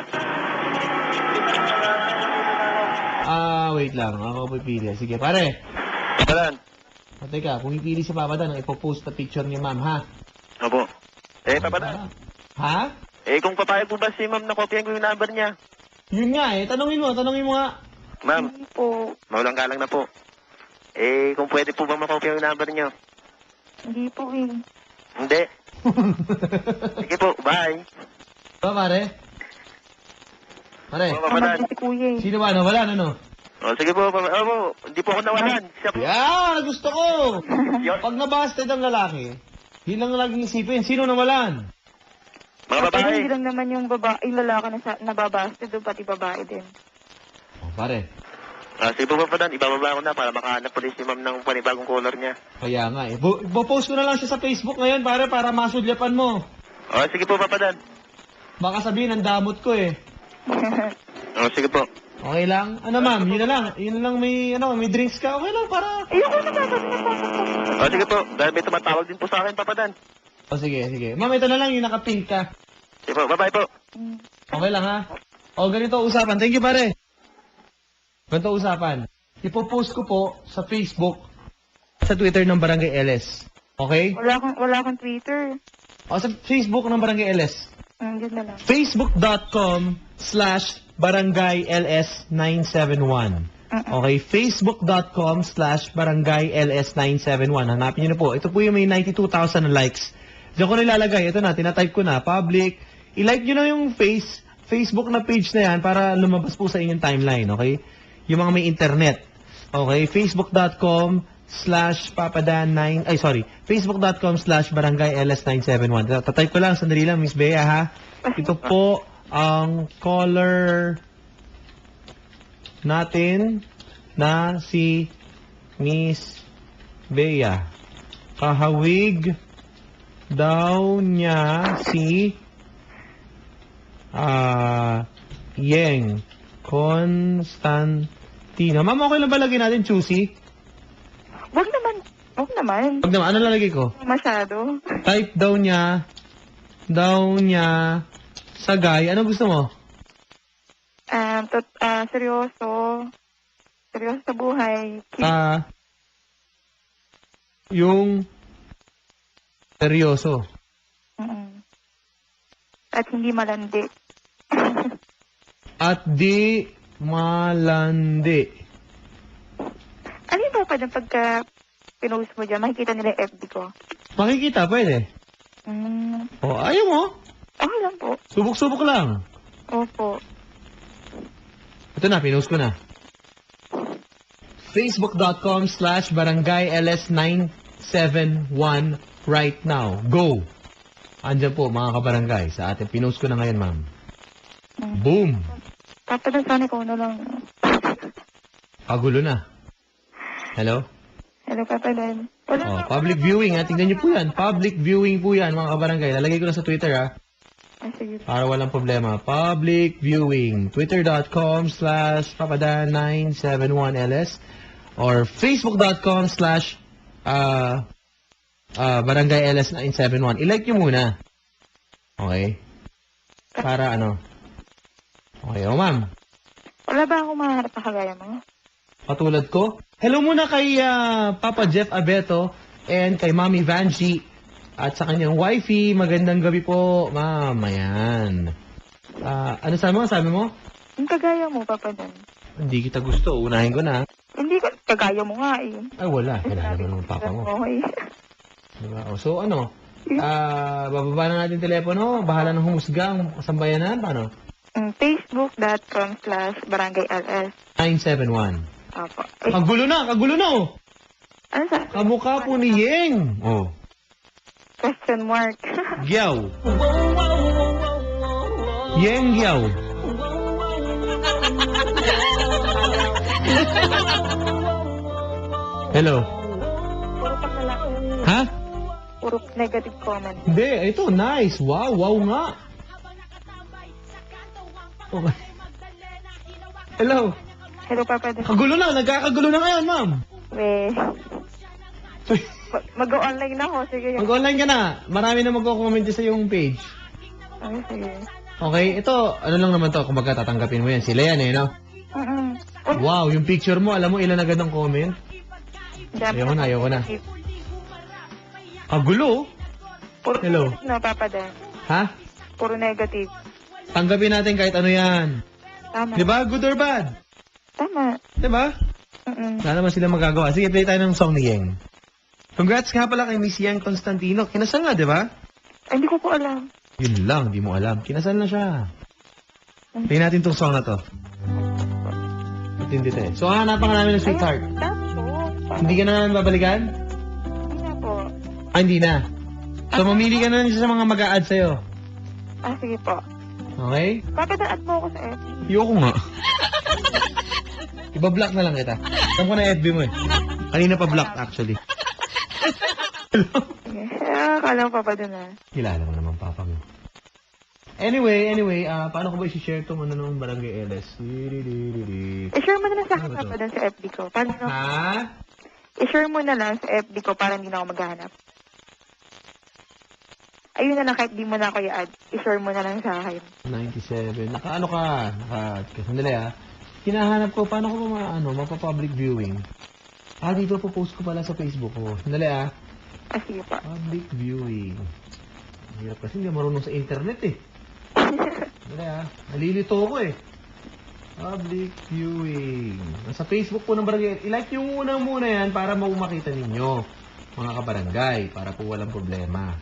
Wait lang. Ako pipili. Sige, pare. Papadan. Teka, kung pipili si Papa Dan, ipopost na picture ni ma'am, ha? Opo. Papadan. Ha? Kung papayag po ba si ma'am na kopyahin ko yung number niya? Yun nga eh. Tanungin mo nga. Ma'am, Hindi po. maulang galang na po. Kung pwede po ba makopya yung number niyo? Hindi po eh. Hindi. Sige po, bye. Pare? Pare, Po, Papadan. Tama si kuya eh. sino ba? Wala, Sige po, hindi po ako nawalan. Siya po. Yeah, gusto ko! Yun. Pag nabasted ang lalaki, yun lang laging isipin. Sino nawalan? Mga Pero babae. hindi lang naman yung lalaki na nababasta doon, pati babae din. Pare, Sige po, Papadan. Ibababa ko na para makahanap ulit si ma'am ng panibagong color niya. kaya nga eh. Ipopost ko na lang siya sa Facebook ngayon, para masudyapan mo. O, sige po, Papa Dan. Baka sabihin, ang damot ko eh. O, sige po. Okay lang? Ano ma'am, yun na lang may drinks ka. Okay lang, para... Ayoko na dapat na po. O, sige po. Dahil may tumatawag din po sa akin, Papa Dan. O sige. Ma'am, ito na lang, yung naka-pink ka. Sige po, bye-bye po. Okay lang ha? O ganito usapan. Thank you pare. Ganito usapan. Ipopost ko po sa Facebook, sa Twitter ng Barangay LS. Okay? Wala akong Twitter. O sa Facebook ng Barangay LS. Yun na lang. Facebook.com/BarangayLS971. Okay? Facebook.com/BarangayLS971. Hanapin nyo na po. Ito po yung may 92,000 na likes. Diyan ko nilalagay. Ito na, tinatype ko na. Public. I-like nyo na yung Facebook na page na yan para lumabas po sa inyong timeline. Okay? Yung mga may internet. Okay? Facebook.com/papadan9... Ay, sorry. Facebook.com/BarangayLS971. Tatype ko lang. Sandali lang, Miss Bea, ha? Ito po ang caller natin na si Miss Bea. Kahawig daw niya si Yeng Constantino. Ma'am, okay lang ba lagyan natin Chusi? Wag naman. Wag naman. Ano lalagay ko? Masyado. Type daw niya Sagay. Ano gusto mo? Seryoso. Seryoso sa buhay. Yung seryoso. At hindi malandi. At di malandi. Ano yung pa dyan pagka pinost mo dyan? Makikita nila yung FB ko. Makikita, pwede. O, ayaw mo? Okay lang po. Subok-subok lang. Opo. Ito na, pinost ko na. Facebook.com/BarangayLS971 right now. Go! Andyan po, mga kabarangay. Sa atin, pinost ko na ngayon, ma'am. Boom! Papa, sana ko na lang. Pagulo na. Hello? Hello, Papa Dan. Oh, public viewing, ha? Tingnan niyo po yan. Public viewing po yan, mga kabarangay. Lalagay ko na sa Twitter, ha? Sige. Para walang problema. Public viewing. Twitter.com/papadan971ls or Facebook.com/BarangayLS971. I-like nyo muna. Okay? Para ano? Okay, o ma'am. Wala ba akong mahanap na kagaya mo? Patulad ko. Hello muna kay Papa Jeff Abeto and kay Mami Vanji at sa kanyang wifey. Magandang gabi po, ma'am. Ayan. Ano sabi mo? Yung kagaya mo, Papa Dan. Hindi kita gusto. Unahin ko na. Hindi ka, kagaya mo nga eh. Ay, wala. Kailangan naman ng papa mo. Okay. Diba? So, ano? Bababa na natin telepono. Bahala ng humusga ang sambayanan. Paano? Facebook.com/BarangayLS 971. Opo. Kagulo na, oh. Ano sa? Kamukha po ni Yeng. Oh. Question mark. Gyaw. Yeng Gyaw. Hello. Puro pakala. Ha? Puro negative comment. Hindi, ito, nice. Wow nga. Okay. Hello. Hello, Papa Dan. Kagulo na, nagkakagulo na ngayon, ma'am. Mag-online na ako. Sige. Mag-online ka na. Marami na magko-comment sa yung page. Okay, sige. Okay, ito, ano lang naman to, kung tatanggapin mo yan. Sila yan no? Wow, yung picture mo, alam mo ilan agad ang comment? Ayoko na. Kagulo. Puro Hello. negative na, Papa Dan. Ha? Puro negative. Tanggapin natin kahit ano yan. Tama. Diba? Good or bad? Tama. Diba? Wala naman sila magagawa. Sige, play tayo ng song ni Yeng. Congrats nga pala kay Miss Yeng Constantino. Kinasal nga, diba? Ay, hindi ko po alam. Yun lang, di mo alam. Kinasal na siya. Play natin tong song na to. Matindi to eh. So, hanapan ka namin ng sweetheart. Tapos, Hindi ka na namin babalikan? hindi na po. Hindi na. So, mamili ka na lang sa mga mag-a-add sa'yo. Sige po. Okay? Papa Dan, add mo ako sa FB. Ayoko nga. Iba-block na lang kita. Alam ko na FB mo eh. Kanina pa block actually. Sige. Kala mo, Papa Dan, Kilala mo naman papa mo. Anyway, paano ko ba i-share itong ano ng Barangay LS? I-share mo na lang sa akin, Ano ba to? Papa, dun sa FB ko. Para no, Ha? i-share mo na lang sa FB ko para hindi na ako maghahanap. Ayun na lang, kahit di mo na ako i-add. I-share mo na lang sa akin. 97. Naka-ano ka? Sandali ah. Hinahanap ko, paano ko ba mapa-public viewing? Dito po post ko pala sa Facebook ko. Sandali ah. Sige pa. Public viewing. Hirap kasi hindi marunong sa internet eh. Sandali ah. Nalilito ko eh. Public viewing. Nasa Facebook po ng barangay. I-like nyo muna yan para makita ninyo. Mga kabarangay. Para po walang problema.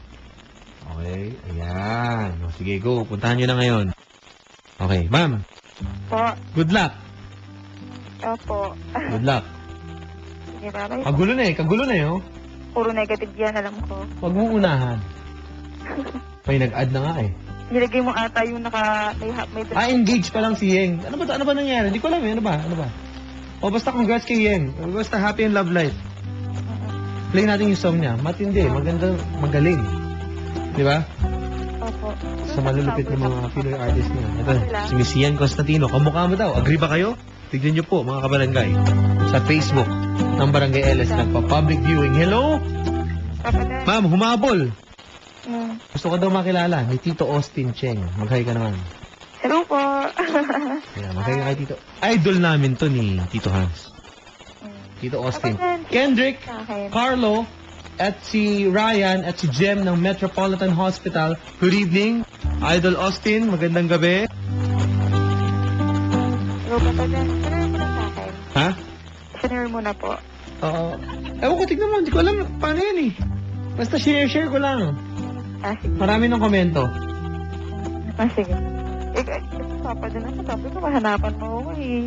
Okay. Ayan. O, sige, go. Puntahan nyo na ngayon. Okay. Ma'am. Po. Good luck. Opo. Good luck. Sige, bye-bye. Kagulo na eh. Kagulo na eh. Oh. Puro negative yan, alam ko. Huwag mong unahan. May nag-add na nga eh. Nilagay mo ata yung may Engage pa lang si Yeng. Ano ba nangyari? Hindi ko alam eh. Ano ba? O basta congrats kay Yeng. Basta happy and love life. Play natin yung song niya. Matindi. Maganda. Magaling. Di ba? Opo. Sa malulupit ng mga Pinoy artist niya. Ito, si Miss Ian Constantino. Kamukha mo daw. Agree ba kayo? Tignan niyo po mga kabarangay. Sa Facebook ng Barangay LS nagpa-public viewing. Hello? Papa Dan. Ma'am, humabol. Mm. Gusto ko daw makilala ni Tito Austin Cheng. Mag-hi ka naman. Hello po. Yeah, mag-hi ka kay Tito. Idol namin to ni Tito Hans. Tito Austin. Kendrick, Sa akin. Carlo, at si Ryan at si Jem ng Metropolitan Hospital. Good evening. Idol Austin, magandang gabi. Hello, Papa Dan. Share mo na sa akin. Ha? Share mo na po. Oo. Ewan ko, tignan mo. Hindi ko alam paano yan eh. Basta share ko lang. Sige. Marami ng komento. Sige. Papa Dan ako. Sabi ko, mahanapan mo ako eh.